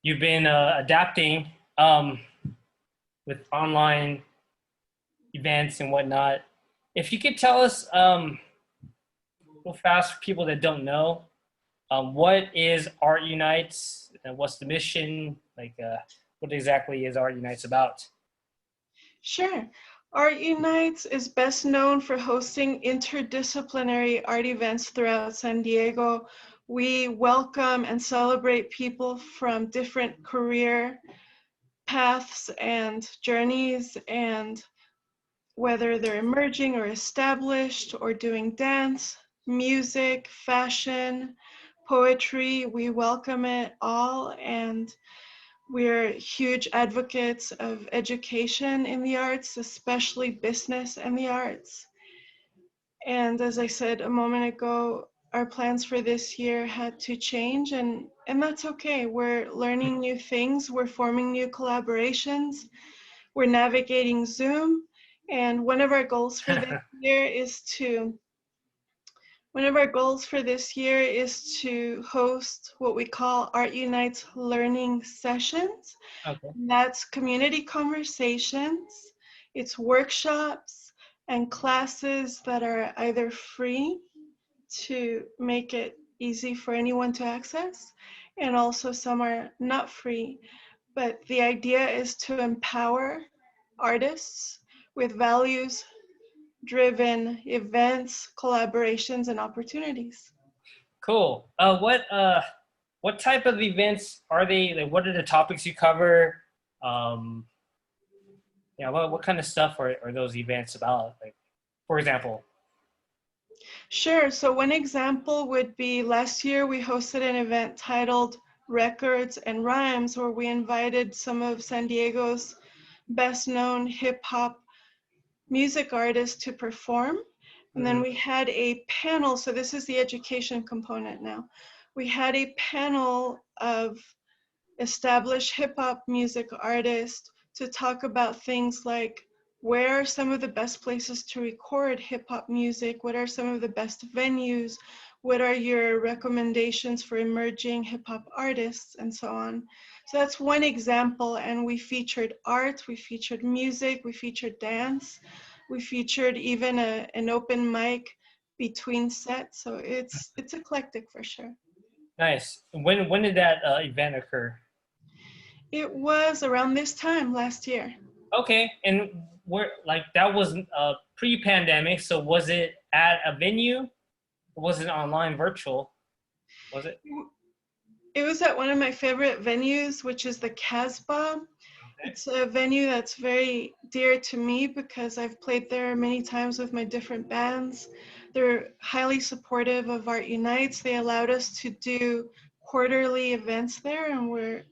you've been adapting with online events and whatnot. If you could tell us real fast for people that don't know, what is Art Unites and what's the mission? Like, what exactly is Art Unites about? Sure. Art Unites is best known for hosting interdisciplinary art events throughout San Diego. We welcome and celebrate people from different career paths and journeys, and whether they're emerging or established or doing dance, music, fashion, poetry, we welcome it all. And we're huge advocates of education in the arts, especially business and the arts. And as I said a moment ago, our plans for this year had to change, and that's okay. We're learning new things, we're forming new collaborations, we're navigating Zoom, and one of our goals for this year is to host what we call Art Unites learning sessions. Okay. That's community conversations, it's workshops and classes that are either free to make it easy for anyone to access, and also some are not free. But the idea is to empower artists with values-driven events, collaborations, and opportunities. Cool. what type of events are they? Like, what are the topics you cover? Yeah, what kind of stuff are those events about? Like, for example. Sure. So one example would be last year we hosted an event titled Records and Rhymes, where we invited some of San Diego's best known hip hop music artists to perform. And then we had a panel. So this is the education component now. We had a panel of established hip hop music artists to talk about things like where are some of the best places to record hip hop music? What are some of the best venues? What are your recommendations for emerging hip hop artists and so on? So that's one example. And we featured art, we featured music, we featured dance, we featured even an open mic between sets. So it's eclectic for sure. Nice. When did that event occur? It was around this time last year. Okay, and like that was pre-pandemic. So was it at a venue? Or was it online, virtual? Was it? It was at one of my favorite venues, which is the Casbah. It's a venue that's very dear to me because I've played there many times with my different bands. They're highly supportive of Art Unites. They allowed us to do quarterly events there, and we're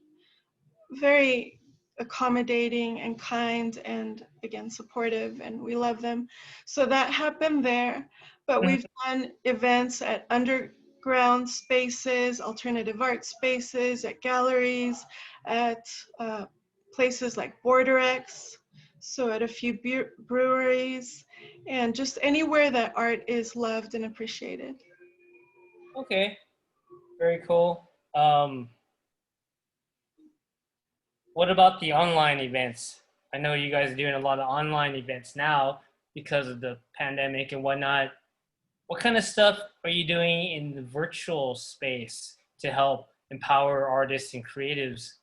very accommodating and kind and again supportive, and we love them. So that happened there, but we've done events at underground spaces, alternative art spaces, at galleries, at places like Border X, so at a few breweries, and just anywhere that art is loved and appreciated. Okay, very cool. What about the online events? I know you guys are doing a lot of online events now because of the pandemic and whatnot. What kind of stuff are you doing in the virtual space to help empower artists and creatives?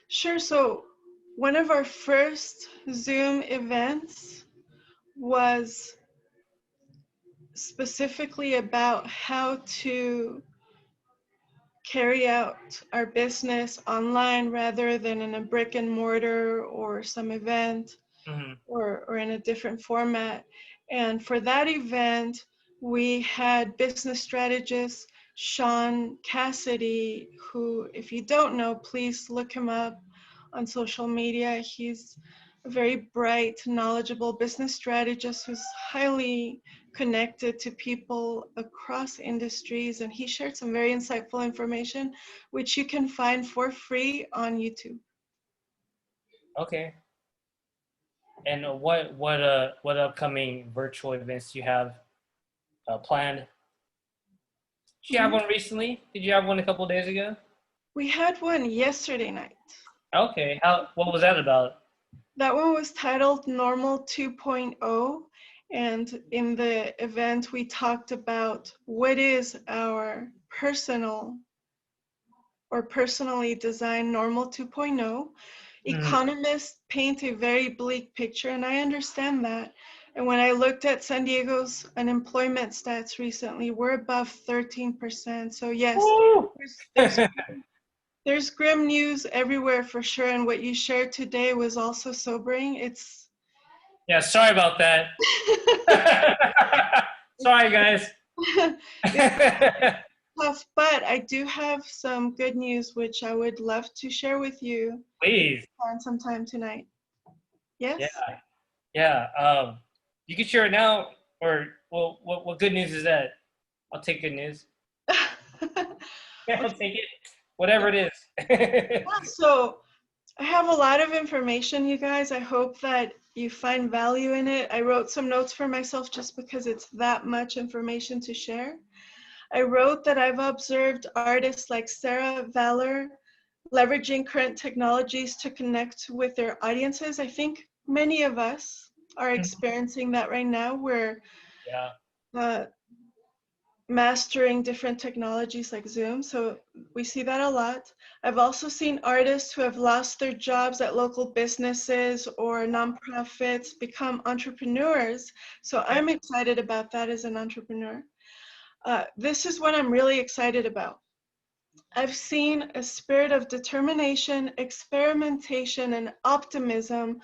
Sure. So one of our first Zoom events was specifically about how to carry out our business online rather than in a brick and mortar or some event or in a different format. And for that event, we had business strategist Sean Cassidy, who, if you don't know, please look him up on social media. He's a very bright, knowledgeable business strategist who's highly connected to people across industries, and he shared some very insightful information, which you can find for free on YouTube. Okay. And what upcoming virtual events do you have planned? Did you have one recently? Did you have one a couple of days ago? We had one yesterday night. Okay. What was that about? That one was titled Normal 2.0. And in the event, we talked about what is our personal or personally designed Normal 2.0. Economists paint a very bleak picture, and I understand that. And when I looked at San Diego's unemployment stats recently, we're above 13%. So yes, there's grim news everywhere for sure. And what you shared today was also sobering. Yeah, sorry about that. Sorry, guys. Tough, but I do have some good news, which I would love to share with you. Please. Sometime tonight. Yes? Yeah. You can share it now, or well, what good news is that? I'll take good news. I'll take it. Whatever it is. So I have a lot of information, you guys. I hope that you find value in it. I wrote some notes for myself just because it's that much information to share. I wrote that I've observed artists like Sarah Valor leveraging current technologies to connect with their audiences. I think many of us are experiencing that right now. We're mastering different technologies like Zoom, so we see that a lot. I've also seen artists who have lost their jobs at local businesses or nonprofits become entrepreneurs, so I'm excited about that as an entrepreneur. This is what I'm really excited about. I've seen a spirit of determination, experimentation, and optimism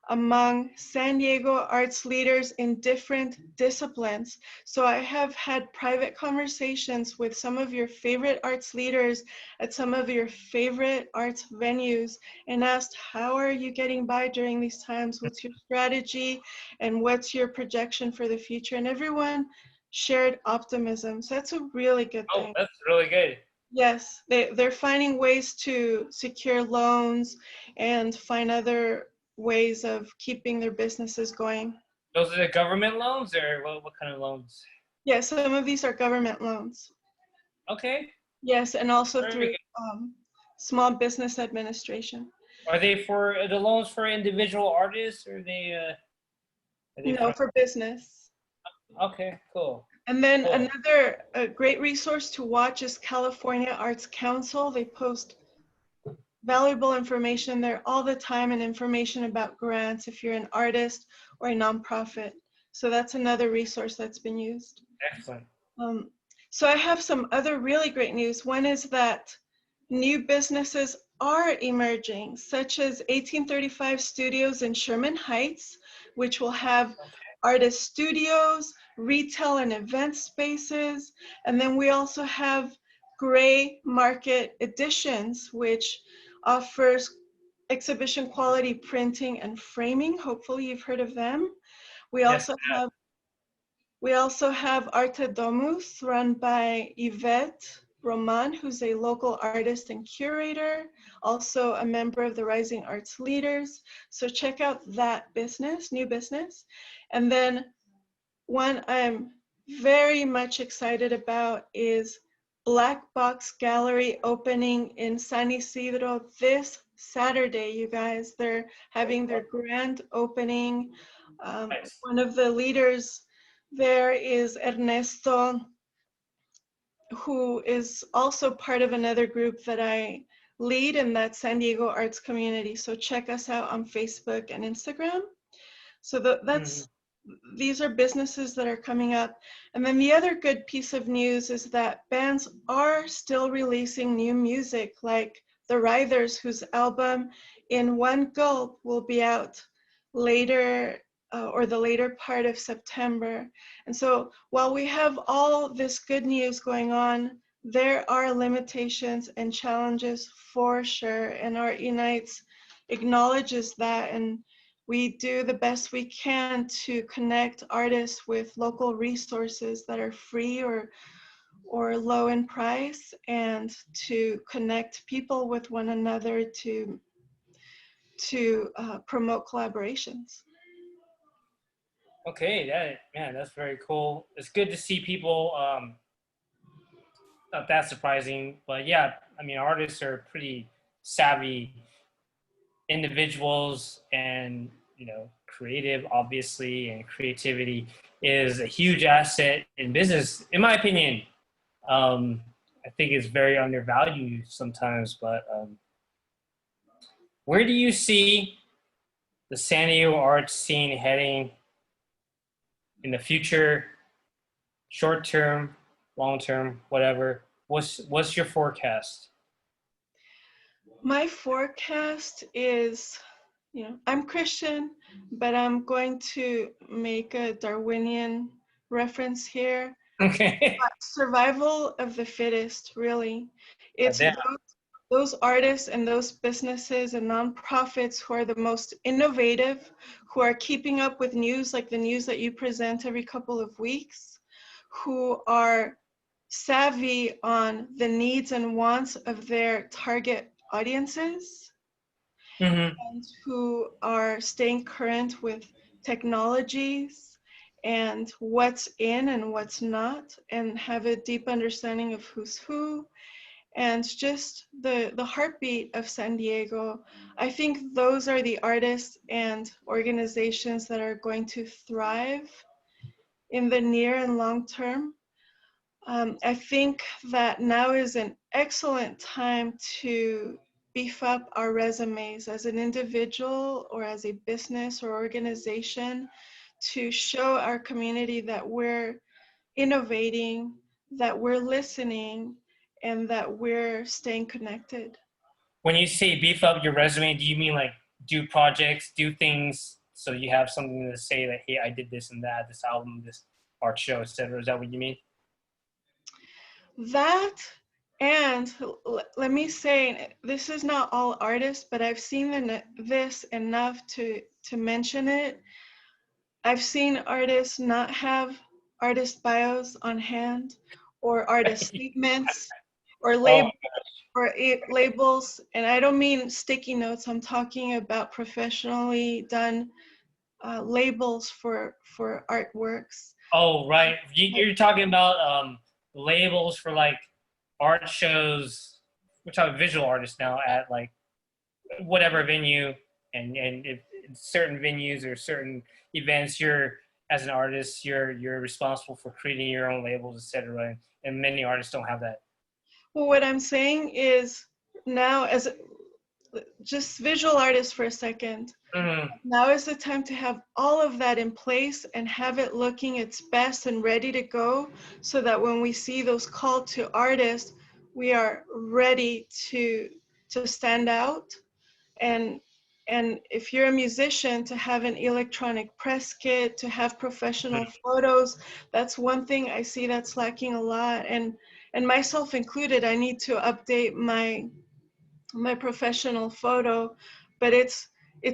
among San Diego arts leaders in different disciplines. So I have had private conversations with some of your favorite arts leaders at some of your favorite arts venues and asked, how are you getting by during these times? What's your strategy? And what's your projection for the future? And everyone shared optimism. So that's a really good thing. Oh, that's really good. Yes, they're finding ways to secure loans and find other ways of keeping their businesses going. Those are the government loans, or what kind of loans? Yeah, some of these are government loans. Okay. Yes, and also Very through good. Small Business Administration. Are they for the loans for individual artists, or are they No, for business. Okay, cool. And then Cool. another great resource to watch is California Arts Council. They post valuable information there all the time and information about grants if you're an artist or a nonprofit. So that's another resource that's been used. Excellent. So I have some other really great news. One is that new businesses are emerging, such as 1835 Studios in Sherman Heights, which will have artist studios, retail and event spaces. And then we also have Gray Market Editions, which offers exhibition quality printing and framing. Hopefully you've heard of them. We also have Arte Domus, run by Yvette Roman, who's a local artist and curator, also a member of the Rising Arts Leaders. So check out that business, new business. And then one I'm very much excited about is Black Box Gallery opening in San Isidro this Saturday, you guys. They're having their grand opening. One of the leaders there is Ernesto, who is also part of another group that I lead in that San Diego arts community. So check us out on Facebook and Instagram. So these are businesses that are coming up. And then the other good piece of news is that bands are still releasing new music, like the Writhers, whose album In One Gulp will be out later or the later part of September. And so while we have all this good news going on, there are limitations and challenges for sure. And Art Unites acknowledges that, and we do the best we can to connect artists with local resources that are free or low in price, and to connect people with one another to promote collaborations. Okay, that's very cool. It's good to see people. Not that surprising, but yeah, I mean, artists are pretty savvy individuals, and creative, obviously, and creativity is a huge asset in business, in my opinion. I think it's very undervalued sometimes, but where do you see the San Diego art scene heading in the future, short term, long term, whatever? What's your forecast? My forecast is, I'm Christian, but I'm going to make a Darwinian reference here. Okay. Survival of the fittest, really. It's those artists and those businesses and nonprofits who are the most innovative, who are keeping up with news like the news that you present every couple of weeks, who are savvy on the needs and wants of their target audiences, and who are staying current with technologies and what's in and what's not, and have a deep understanding of who's who, and just the heartbeat of San Diego. I think those are the artists and organizations that are going to thrive in the near and long term. I think that now is an excellent time to beef up our resumes as an individual or as a business or organization, to show our community that we're innovating, that we're listening and that we're staying connected. When you say beef up your resume, do you mean like do projects, do things so you have something to say that, hey, I did this and that, this album, this art show, etc.? Is that what you mean? That, and let me say, this is not all artists, but I've seen this enough to mention it. I've seen artists not have artist bios on hand, or artist statements, or Oh, labels, and I don't mean sticky notes. I'm talking about professionally done labels for artworks. oh, right. You're talking about labels for like art shows. We're talking visual artists now at like whatever venue, and if certain venues or certain events, you're as an artist, you're responsible for creating your own labels, etc. And many artists don't have that. Well, what I'm saying is now, as just visual artists for a second, now is the time to have all of that in place and have it looking its best and ready to go, so that when we see those call to artists, we are ready to stand out. And if you're a musician, to have an electronic press kit, to have professional photos, that's one thing I see that's lacking a lot. And myself included, I need to update my professional photo. But it's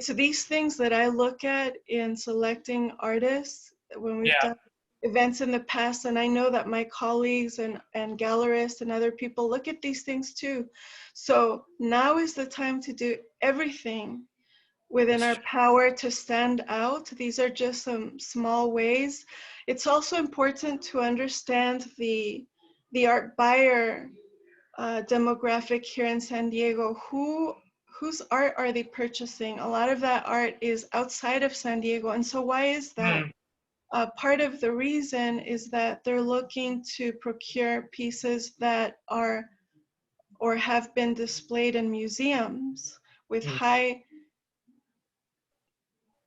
these things that I look at in selecting artists when we've done events in the past, and I know that my colleagues and gallerists and other people look at these things too. So now is the time to do everything within our power to stand out. These are just some small ways. It's also important to understand the art buyer demographic here in San Diego. Whose art are they purchasing? A lot of that art is outside of San Diego. And so why is that? Part of the reason is that they're looking to procure pieces that are or have been displayed in museums with high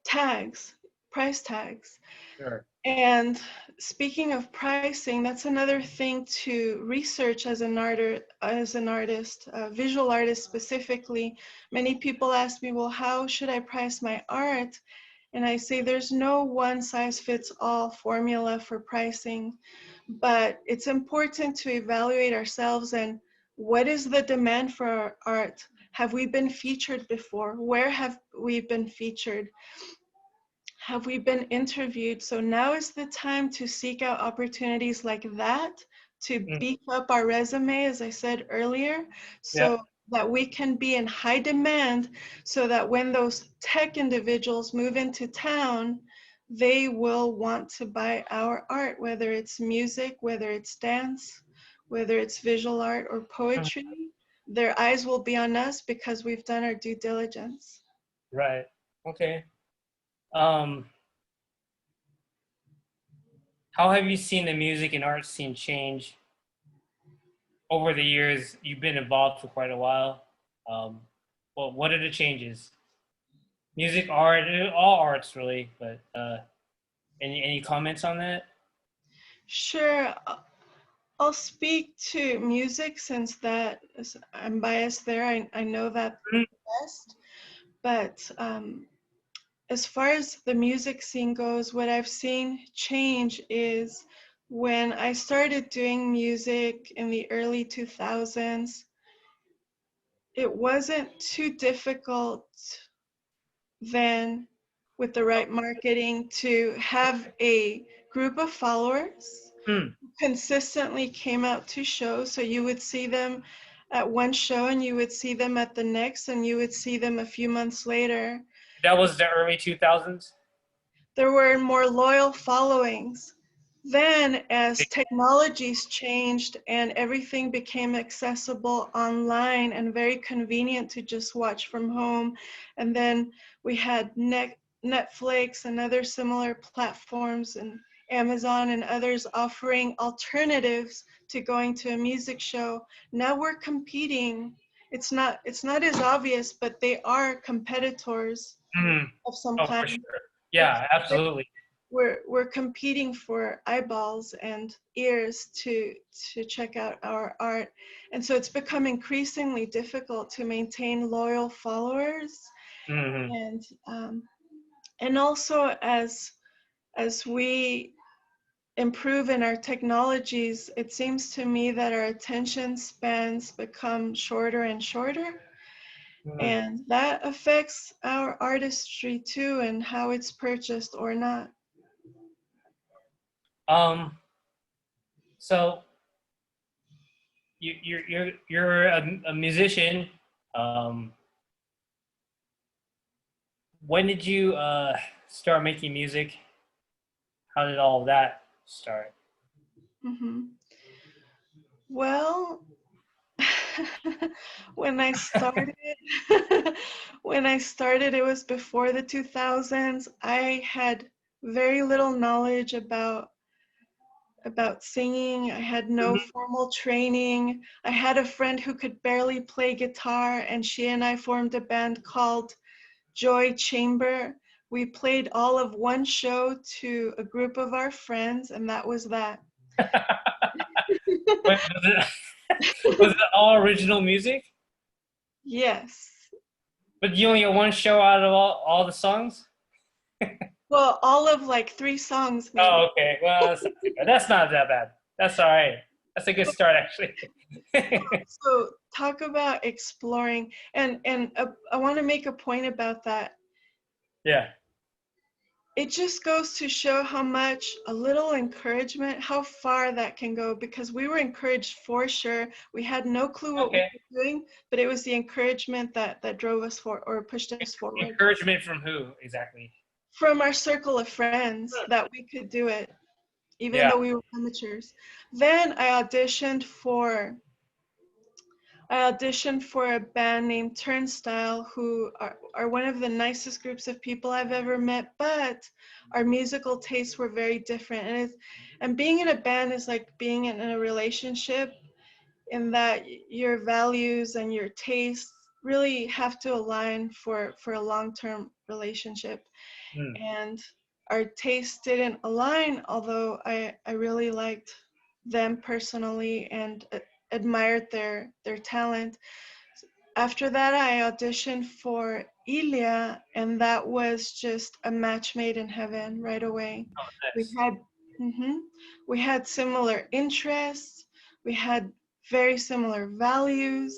tags, price tags. Sure. And speaking of pricing, that's another thing to research as an artist, a visual artist specifically. Many people ask me, well, how should I price my art? And I say there's no one size fits all formula for pricing, but it's important to evaluate ourselves and what is the demand for our art? Have we been featured before? Where have we been featured? Have we been interviewed? So now is the time to seek out opportunities like that, to beef up our resume, as I said earlier, so that we can be in high demand, so that when those tech individuals move into town, they will want to buy our art, whether it's music, whether it's dance, whether it's visual art or poetry. Their eyes will be on us because we've done our due diligence. Right. Okay. How have you seen the music and art scene change over the years? You've been involved for quite a while. Well, what are the changes? Music, art, all arts really, but any comments on that? Sure. I'll speak to music since I'm biased there. I know that best. But as far as the music scene goes, what I've seen change is when I started doing music in the early 2000s, it wasn't too difficult then, with the right marketing, to have a group of followers who consistently came out to shows. So you would see them at one show and you would see them at the next and you would see them a few months later. That was the early 2000s? There were more loyal followings. Then, as technologies changed and everything became accessible online and very convenient to just watch from home, and then we had Netflix and other similar platforms and Amazon and others offering alternatives to going to a music show. Now we're competing. It's not as obvious, but they are competitors of some Oh, kind. for sure. Yeah, absolutely. we're competing for eyeballs and ears to check out our art, and so it's become increasingly difficult to maintain loyal followers. Mm-hmm. And also as we improve in our technologies, it seems to me that our attention spans become shorter and shorter. And that affects our artistry too, and how it's purchased or not. So you're a musician. Um, when did you start making music? How did all of that start? Well, when I started, it was before the 2000s. I had very little knowledge about singing. I had no formal training. I had a friend who could barely play guitar, and she and I formed a band called Joy Chamber. We played all of one show to a group of our friends, and that was that. Wait, was it all original music? Yes. But you only got one show out of all the songs? Well, all of like 3 songs, maybe. Oh, okay. Well, that's not that bad. That's all right. That's a good start, actually. So talk about exploring, and I want to make a point about that. Yeah. It just goes to show how much a little encouragement, how far that can go, because we were encouraged for sure. We had no clue what we were doing, but it was the encouragement that drove us or pushed us forward. Encouragement from who exactly? From our circle of friends that we could do it, even though we were amateurs. Then I auditioned for a band named Turnstile, who are one of the nicest groups of people I've ever met, but our musical tastes were very different. And being in a band is like being in a relationship, in that your values and your tastes really have to align for a long-term relationship. And our tastes didn't align, although I really liked them personally and admired their talent. After that, I auditioned for Ilya, and that was just a match made in heaven right away. Oh, nice. We had similar interests. We had very similar values.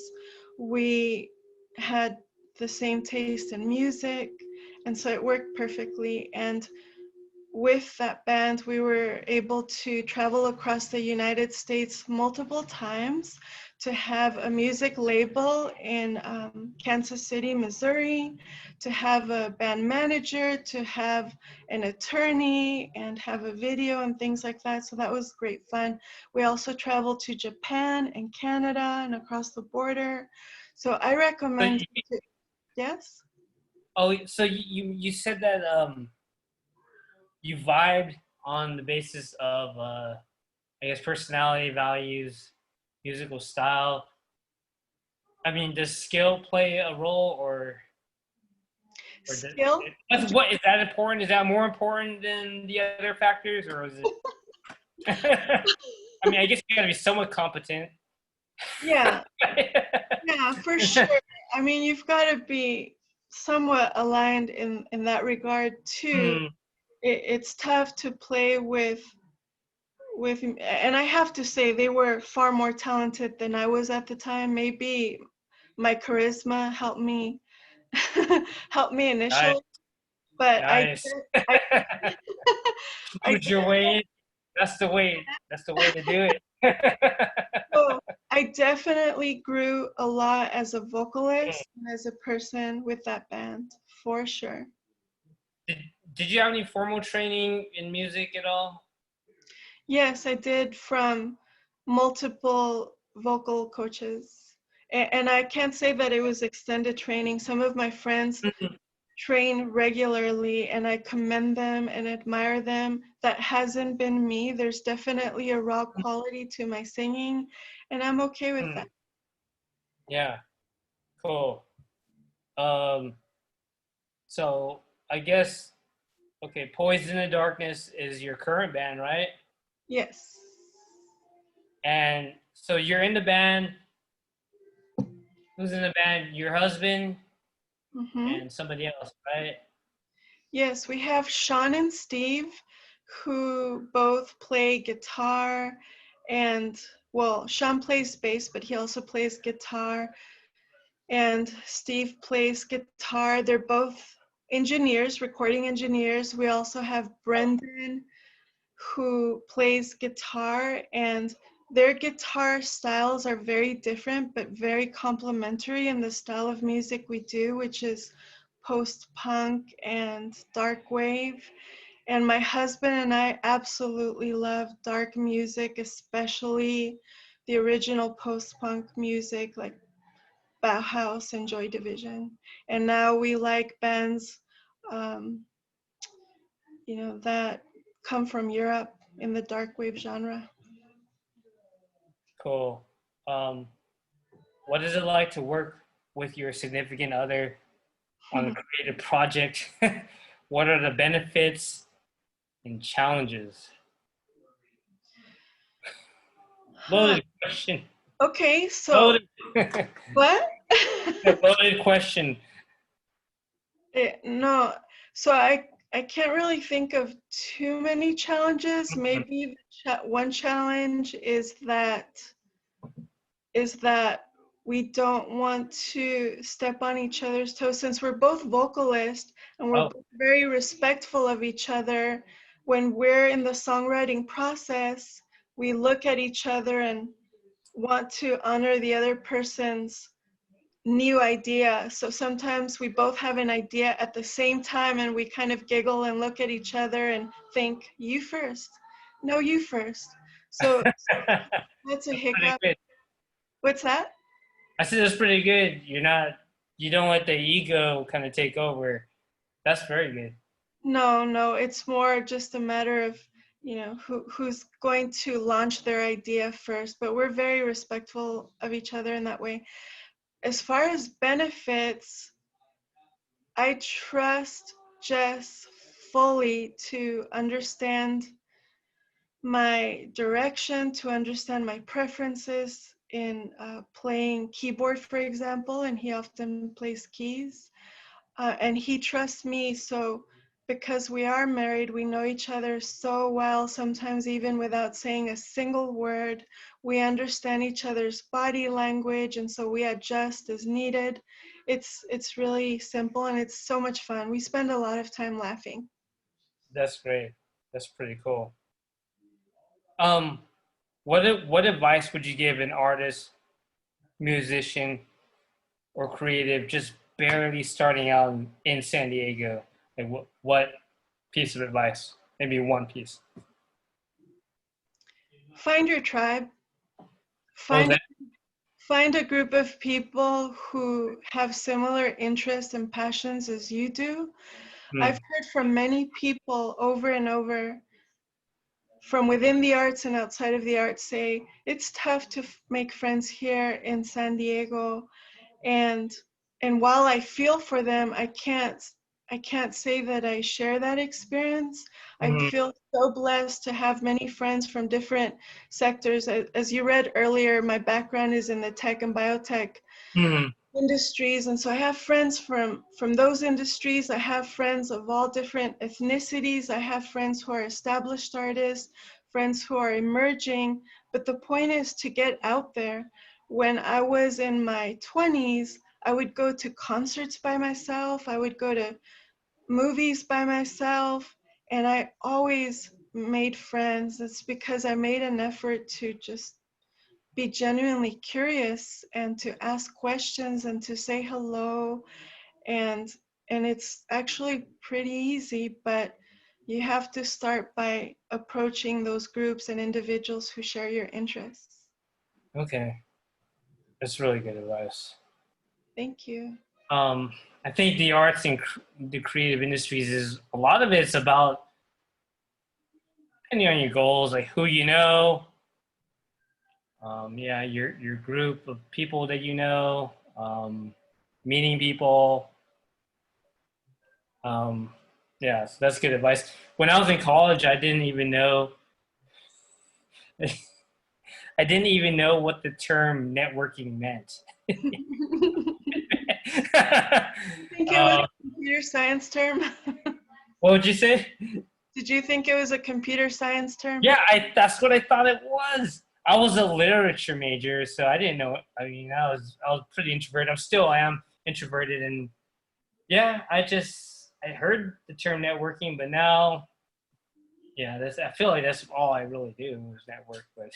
We had the same taste in music, and so it worked perfectly. And with that band, we were able to travel across the United States multiple times to have a music label in Kansas City, Missouri, to have a band manager, to have an attorney, and have a video and things like that. So that was great fun. We also traveled to Japan and Canada and across the border. So I recommend, yes? Oh, so you said that you vibed on the basis of I guess personality, values, musical style. I mean, does skill play a role, or skill? What is that important? Is that more important than the other factors, or is it? I mean, I guess you gotta be somewhat competent. Yeah, yeah, for sure. I mean, you've got to be somewhat aligned in that regard too. It's tough to play with, and I have to say they were far more talented than I was at the time. Maybe my charisma helped me initially, but nice. I Put your way in. That's the way. That's the way to do it. So I definitely grew a lot as a vocalist and as a person with that band, for sure. Did you have any formal training in music at all? Yes, I did, from multiple vocal coaches. And I can't say that it was extended training. Some of my friends train regularly, and I commend them and admire them. That hasn't been me. There's definitely a raw quality to my singing, and I'm okay with that. Yeah, cool. So I guess Okay, Poison in the Darkness is your current band, right? Yes. And so you're in the band. Who's in the band? Your husband Mm-hmm. and somebody else, right? Yes, we have Sean and Steve, who both play guitar, and well, Sean plays bass, but he also plays guitar, and Steve plays guitar. They're both engineers, recording engineers. We also have Brendan, who plays guitar, and their guitar styles are very different but very complementary in the style of music we do, which is post-punk and dark wave. And my husband and I absolutely love dark music, especially the original post-punk music like Bauhaus and Joy Division. And now we like bands um, that come from Europe in the dark wave genre. Cool. Um, what is it like to work with your significant other on a creative project? What are the benefits and challenges? Loaded question. Okay, so Loaded. what? Loaded question. No, so I can't really think of too many challenges. Maybe one challenge is that we don't want to step on each other's toes since we're both vocalists and we're both very respectful of each other. When we're in the songwriting process, we look at each other and want to honor the other person's new idea. So sometimes we both have an idea at the same time and we kind of giggle and look at each other and think, you first. No, you first. So that's a hiccup. What's that? I said that's pretty good. You don't let the ego kind of take over. That's very good. No, it's more just a matter of, who's going to launch their idea first, but we're very respectful of each other in that way. As far as benefits, I trust Jess fully to understand my direction, to understand my preferences in playing keyboard, for example, and he often plays keys. And he trusts me, so because we are married, we know each other so well, sometimes even without saying a single word. We understand each other's body language, and so we adjust as needed. It's really simple, and it's so much fun. We spend a lot of time laughing. That's great. That's pretty cool. What advice would you give an artist, musician, or creative just barely starting out in San Diego? Like what piece of advice? Maybe one piece. Find your tribe. What was that? Find a group of people who have similar interests and passions as you do. I've heard from many people over and over from within the arts and outside of the arts say it's tough to make friends here in San Diego, and while I feel for them, I can't say that I share that experience. I feel so blessed to have many friends from different sectors. As you read earlier, my background is in the tech and biotech industries, and so I have friends from those industries. I have friends of all different ethnicities. I have friends who are established artists, friends who are emerging, but the point is to get out there. When I was in my 20s, I would go to concerts by myself, I would go to movies by myself, and I always made friends. It's because I made an effort to just be genuinely curious and to ask questions and to say hello, and it's actually pretty easy, but you have to start by approaching those groups and individuals who share your interests. Okay, that's really good advice. Thank you. I think the arts and the creative industries is a lot of it's about depending on your goals, like who you know, yeah, your group of people that you know, meeting people. Yeah, so that's good advice. When I was in college, I didn't even know I didn't even know what the term networking meant. I think it was a computer science term. What would you say? Did you think it was a computer science term? Yeah, that's what I thought it was. I was a literature major, so I didn't know. I mean, I was pretty introverted. I am introverted, and yeah, I heard the term networking, but now, yeah, I feel like that's all I really do is network. But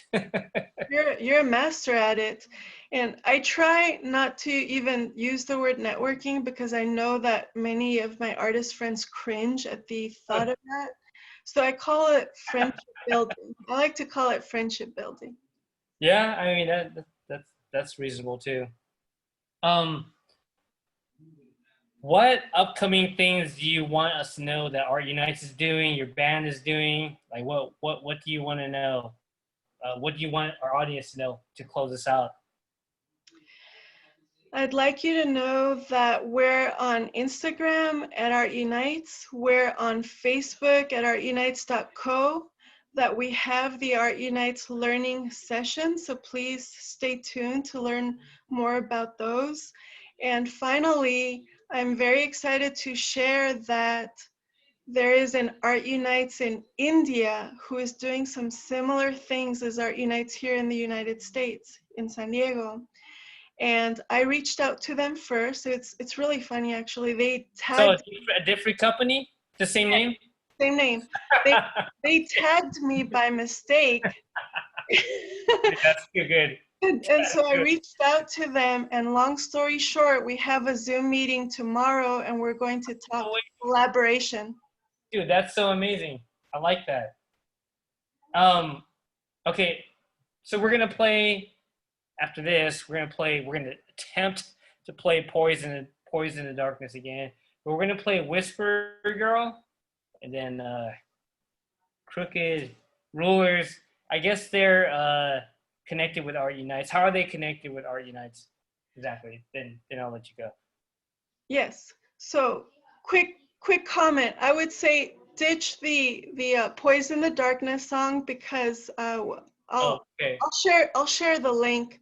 You're a master at it. And I try not to even use the word networking because I know that many of my artist friends cringe at the thought of that. So I call it friendship building. I like to call it friendship building. yeah, I mean that's reasonable too. Um, what upcoming things do you want us to know that Art Unites is doing, your band is doing? Like what do you want to know? What do you want our audience to know to close us out? I'd like you to know that we're on Instagram at Art Unites, we're on Facebook at artunites.co, that we have the Art Unites learning sessions, so please stay tuned to learn more about those. And finally, I'm very excited to share that there is an Art Unites in India who is doing some similar things as Art Unites here in the United States, in San Diego. And I reached out to them first. It's really funny actually. They So tagged a different company, the same name? same name. They tagged me by mistake. That's good. And so I reached out to them, and long story short, we have a Zoom meeting tomorrow and we're going to talk collaboration. Dude, that's so amazing. I like that. Okay, so we're gonna play after this. We're gonna attempt to play Poison in the Darkness again. But we're gonna play Whisper Girl, and then Crooked Rulers. I guess they're connected with Art Unites. How are they connected with Art Unites? Exactly. Then I'll let you go. Yes. So quick comment. I would say ditch the Poison in the Darkness song because I'll share the link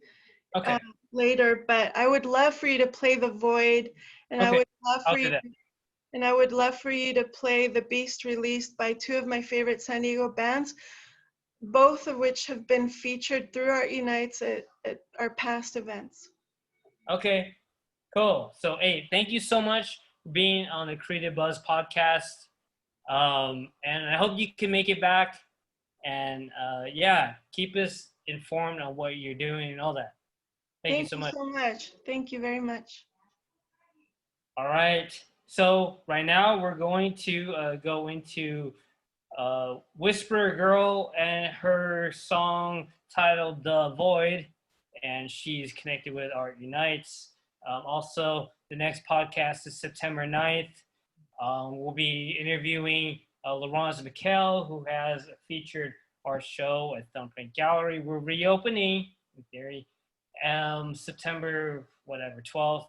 later. But I would love for you to play The Void, and I would love for you to play The Beast released by two of my favorite San Diego bands, both of which have been featured through Art Unites at our past events. Okay, cool. So, hey, thank you so much for being on the Creative Buzz podcast. And I hope you can make it back. And yeah, keep us informed on what you're doing and all that. Thank you so much. Thank you very much. All right. So right now we're going to go into Whisper Girl and her song titled The Void, and she's connected with Art Unites. Also, the next podcast is September 9th. We'll be interviewing Laurence McHale, who has featured our show at Thumbprint Gallery. We're reopening, in theory, September 12th.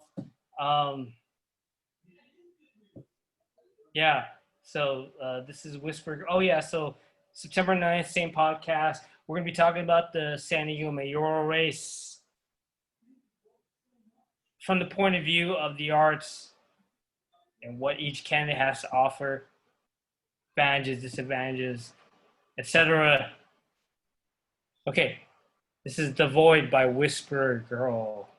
Yeah, so this is Whisper. Oh, yeah, so September 9th, same podcast. We're going to be talking about the San Diego mayoral race from the point of view of the arts and what each candidate has to offer, advantages, disadvantages, etc. Okay, this is The Void by Whisper Girl.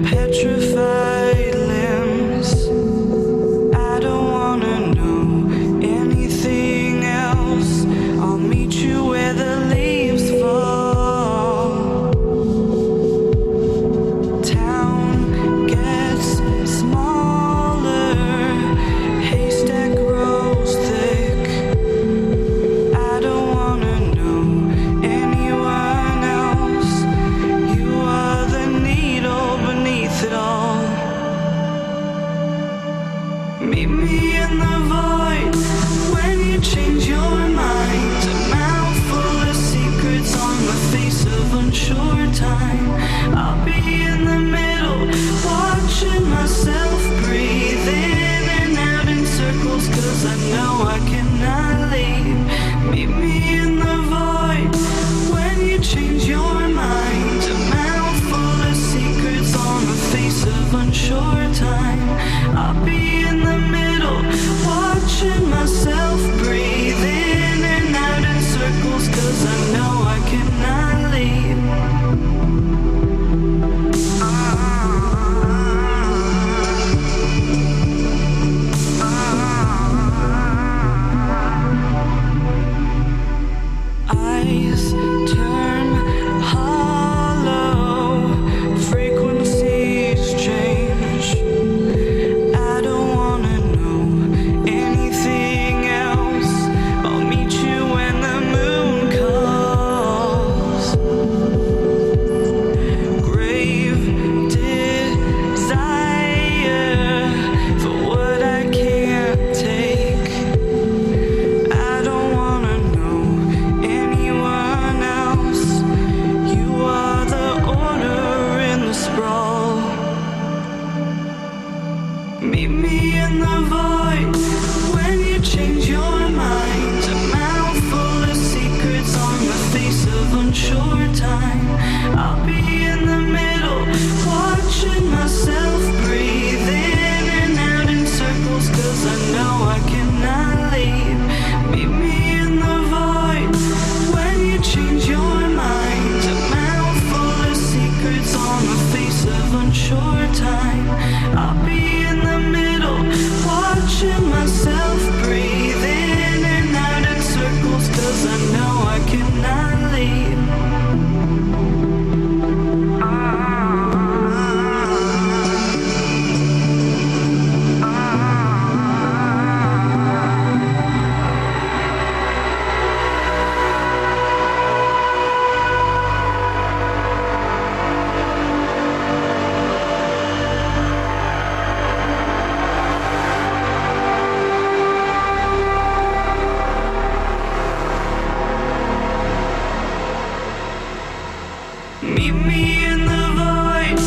Petrified limbs. Meet me in the void when you change your mind. A mouth full of secrets on the face of unsure time. I'll be in the middle, watching myself breathe in and out in circles, 'cause I know I cannot leave. Meet me in the void when you change your mind. A mouth full of secrets on the face of unsure time. I'll be in the middle, watching myself breathe in and out in circles, 'cause I know I cannot leave. Eyes turn hollow, frequencies change. I don't wanna know anything else. I'll meet you when the moon calls. Grave desire for what I can't take. I don't wanna know anyone else. You are the order in the sprawl. Meet me in the void when you change your mind. A mouth full of secrets on the face of unsure time. I'll be in the middle, watching myself breathe in and out in circles, 'cause I know I cannot leave. Meet me in the void when you change your mind. A mouth full of secrets on the face of unsure time. I'll be in the middle, watching myself breathe in and out in circles, 'cause I know I cannot leave. Meet me in the void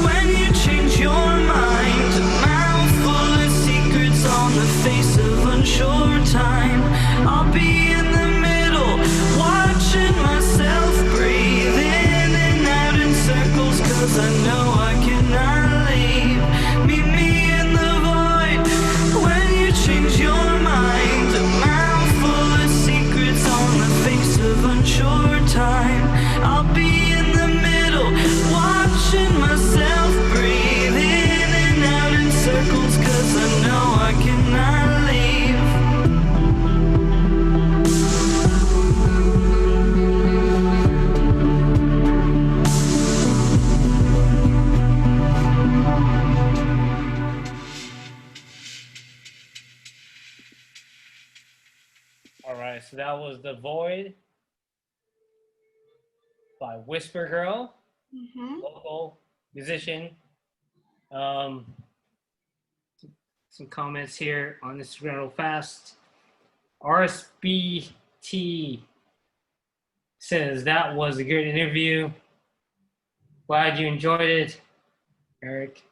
when you change your mind. A mouth full of secrets on the face of unsure time. I'll be in the middle, watching myself breathe in and out in circles, 'cause I know I cannot leave. Meet me in the void when you change your mind. A mouth full of secrets on the face of unsure time. I'll be in the middle, watching myself breathe in and out in circles, 'cause I know I cannot leave. All right, so that was The Void by Whisper Girl, local musician. Some comments here on Instagram real fast. RSBT says that was a good interview. Glad you enjoyed it, Eric.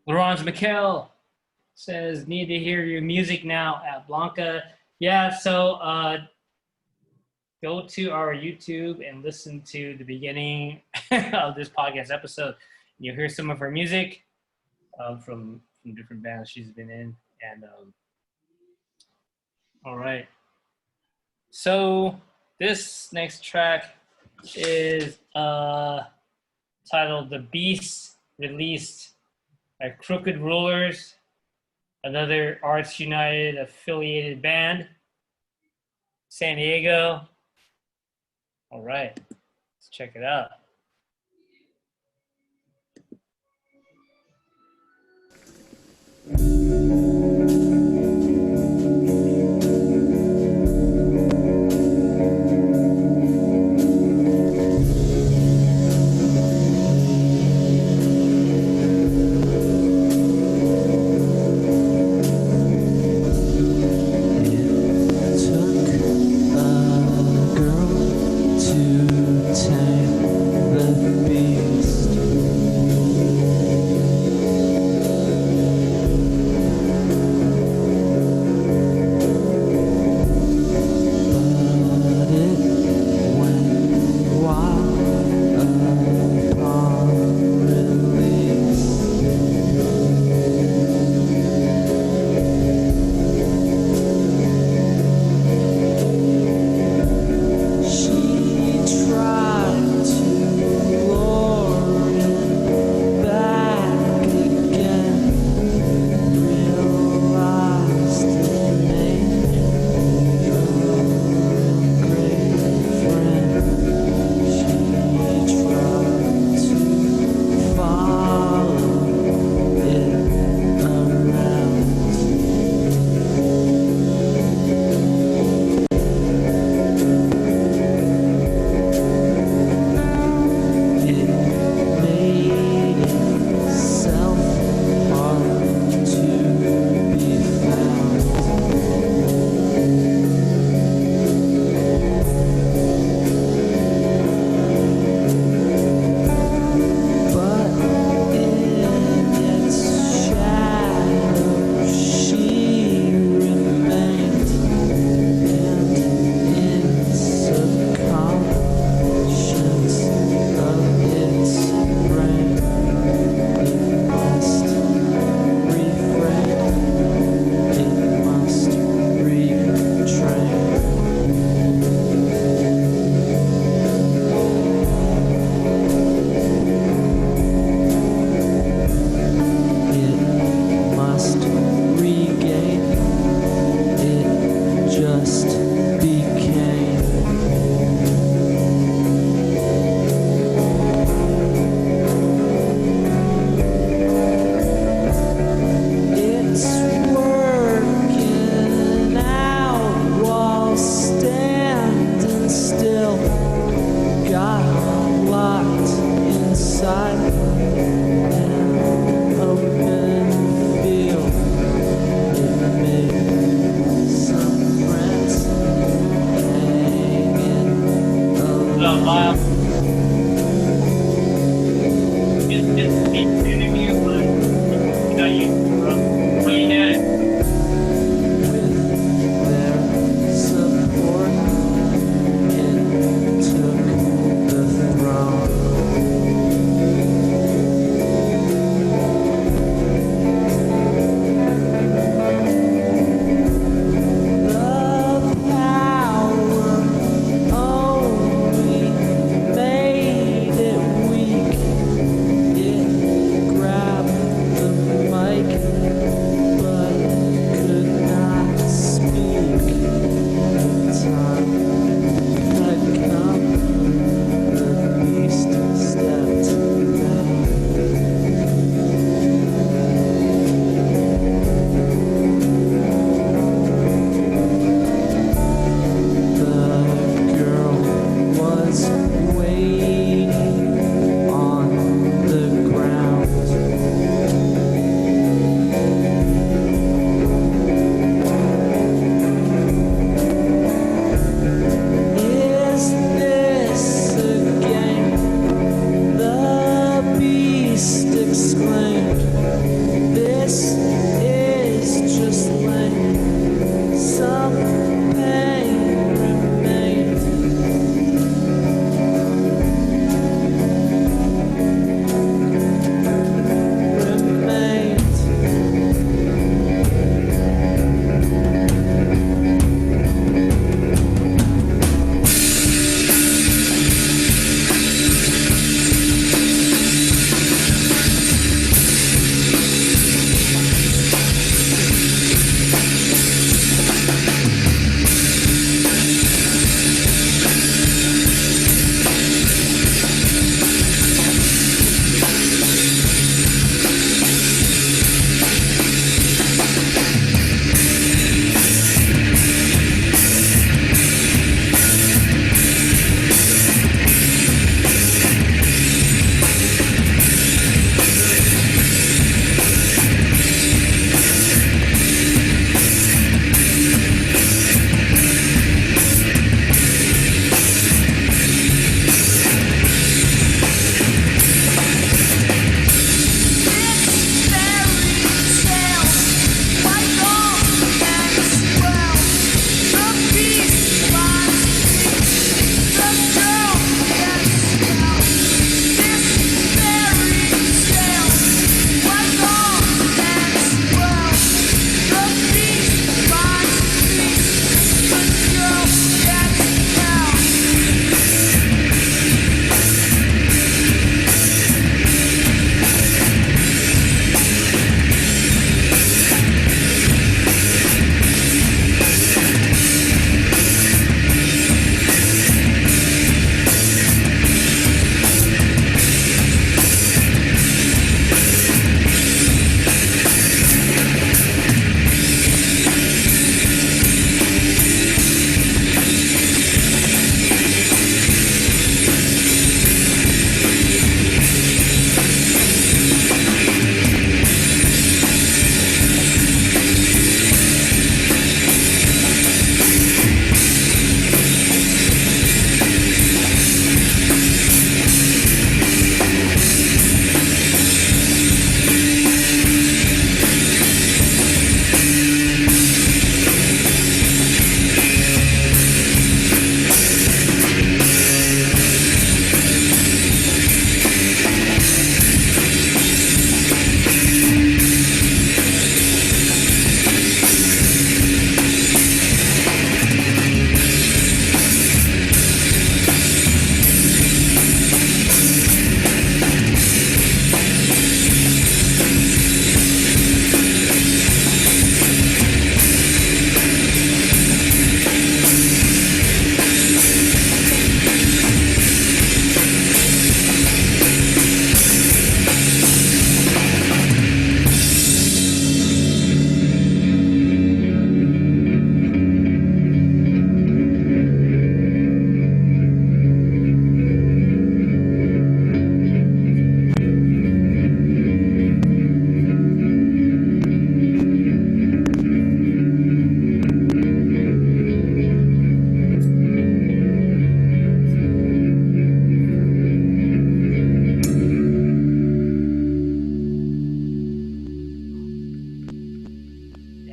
Laurence McKell says need to hear your music now at Blanca. Yeah, so go to our YouTube and listen to the beginning of this podcast episode. You'll hear some of her music from different bands she's been in. And all right. So this next track is titled The Beast, released by Crooked Rulers, another Arts United affiliated band, San Diego. All right, let's check it out.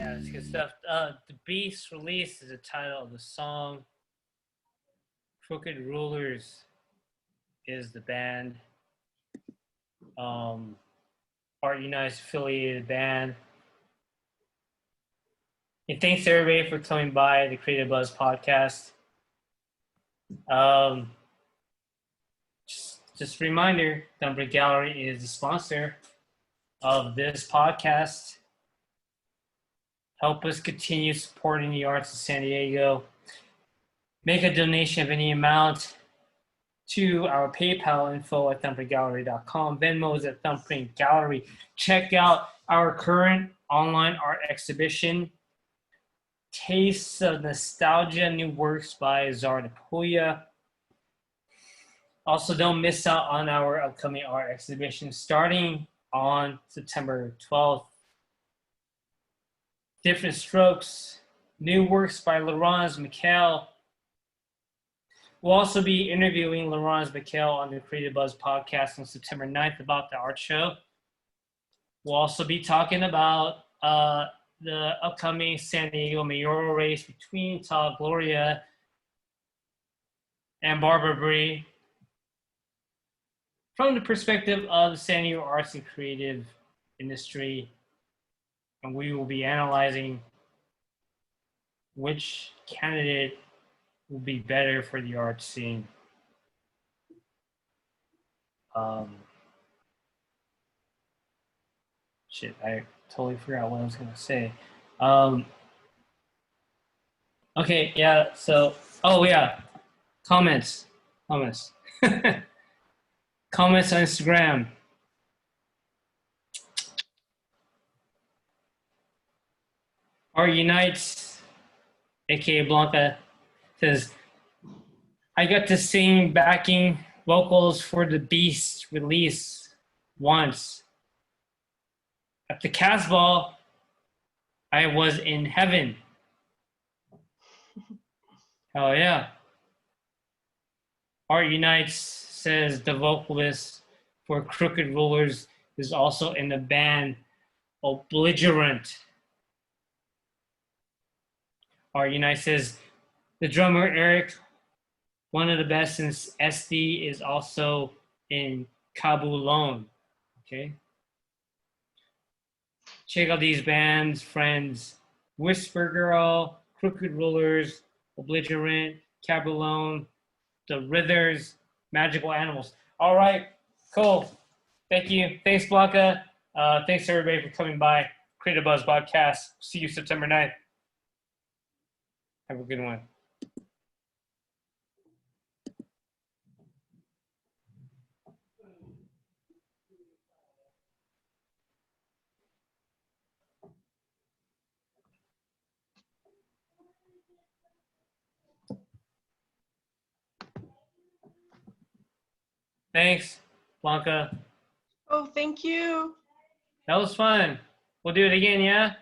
Yeah, it's good stuff. The Beast Release is the title of the song. Crooked Rulers is the band. Art United's affiliated band. And thanks everybody for coming by the Creative Buzz podcast. Just a reminder, Dunbar Gallery is the sponsor of this podcast. Help us continue supporting the arts of San Diego. Make a donation of any amount to our PayPal info at thumbprintgallery.com. Venmo is at Thumbprint Gallery. Check out our current online art exhibition, Tastes of Nostalgia, New Works by Zara Napoya. Also, don't miss out on our upcoming art exhibition starting on September 12th. Different Strokes, New Works by Laurence Michael. We'll also be interviewing Laurence Michael on the Creative Buzz podcast on September 9th about the art show. We'll also be talking about the upcoming San Diego mayoral race between Todd Gloria and Barbara Bree from the perspective of the San Diego arts and creative industry. And we will be analyzing which candidate will be better for the art scene. Shit, I totally forgot what I was gonna say. Okay, yeah, so, oh yeah, comments. Comments on Instagram. Art Unites, aka Blanca, says, I got to sing backing vocals for the Beast release once. At the Casbah, I was in heaven. Oh yeah. Art Unites says the vocalist for Crooked Rulers is also in the band Belligerent. Art Unites says the drummer Eric, one of the best since SD, is also in Kabulon. Okay. Check out these bands, friends: Whisper Girl, Crooked Rulers, Belligerent, Kabulon, The Rithers, Magical Animals. All right, cool. Thank you. Thanks, Blanca. Thanks, everybody, for coming by. Creative Buzz Podcast. See you September 9th. Have a good one. Thanks, Blanca. Oh, thank you. That was fun. We'll do it again, yeah?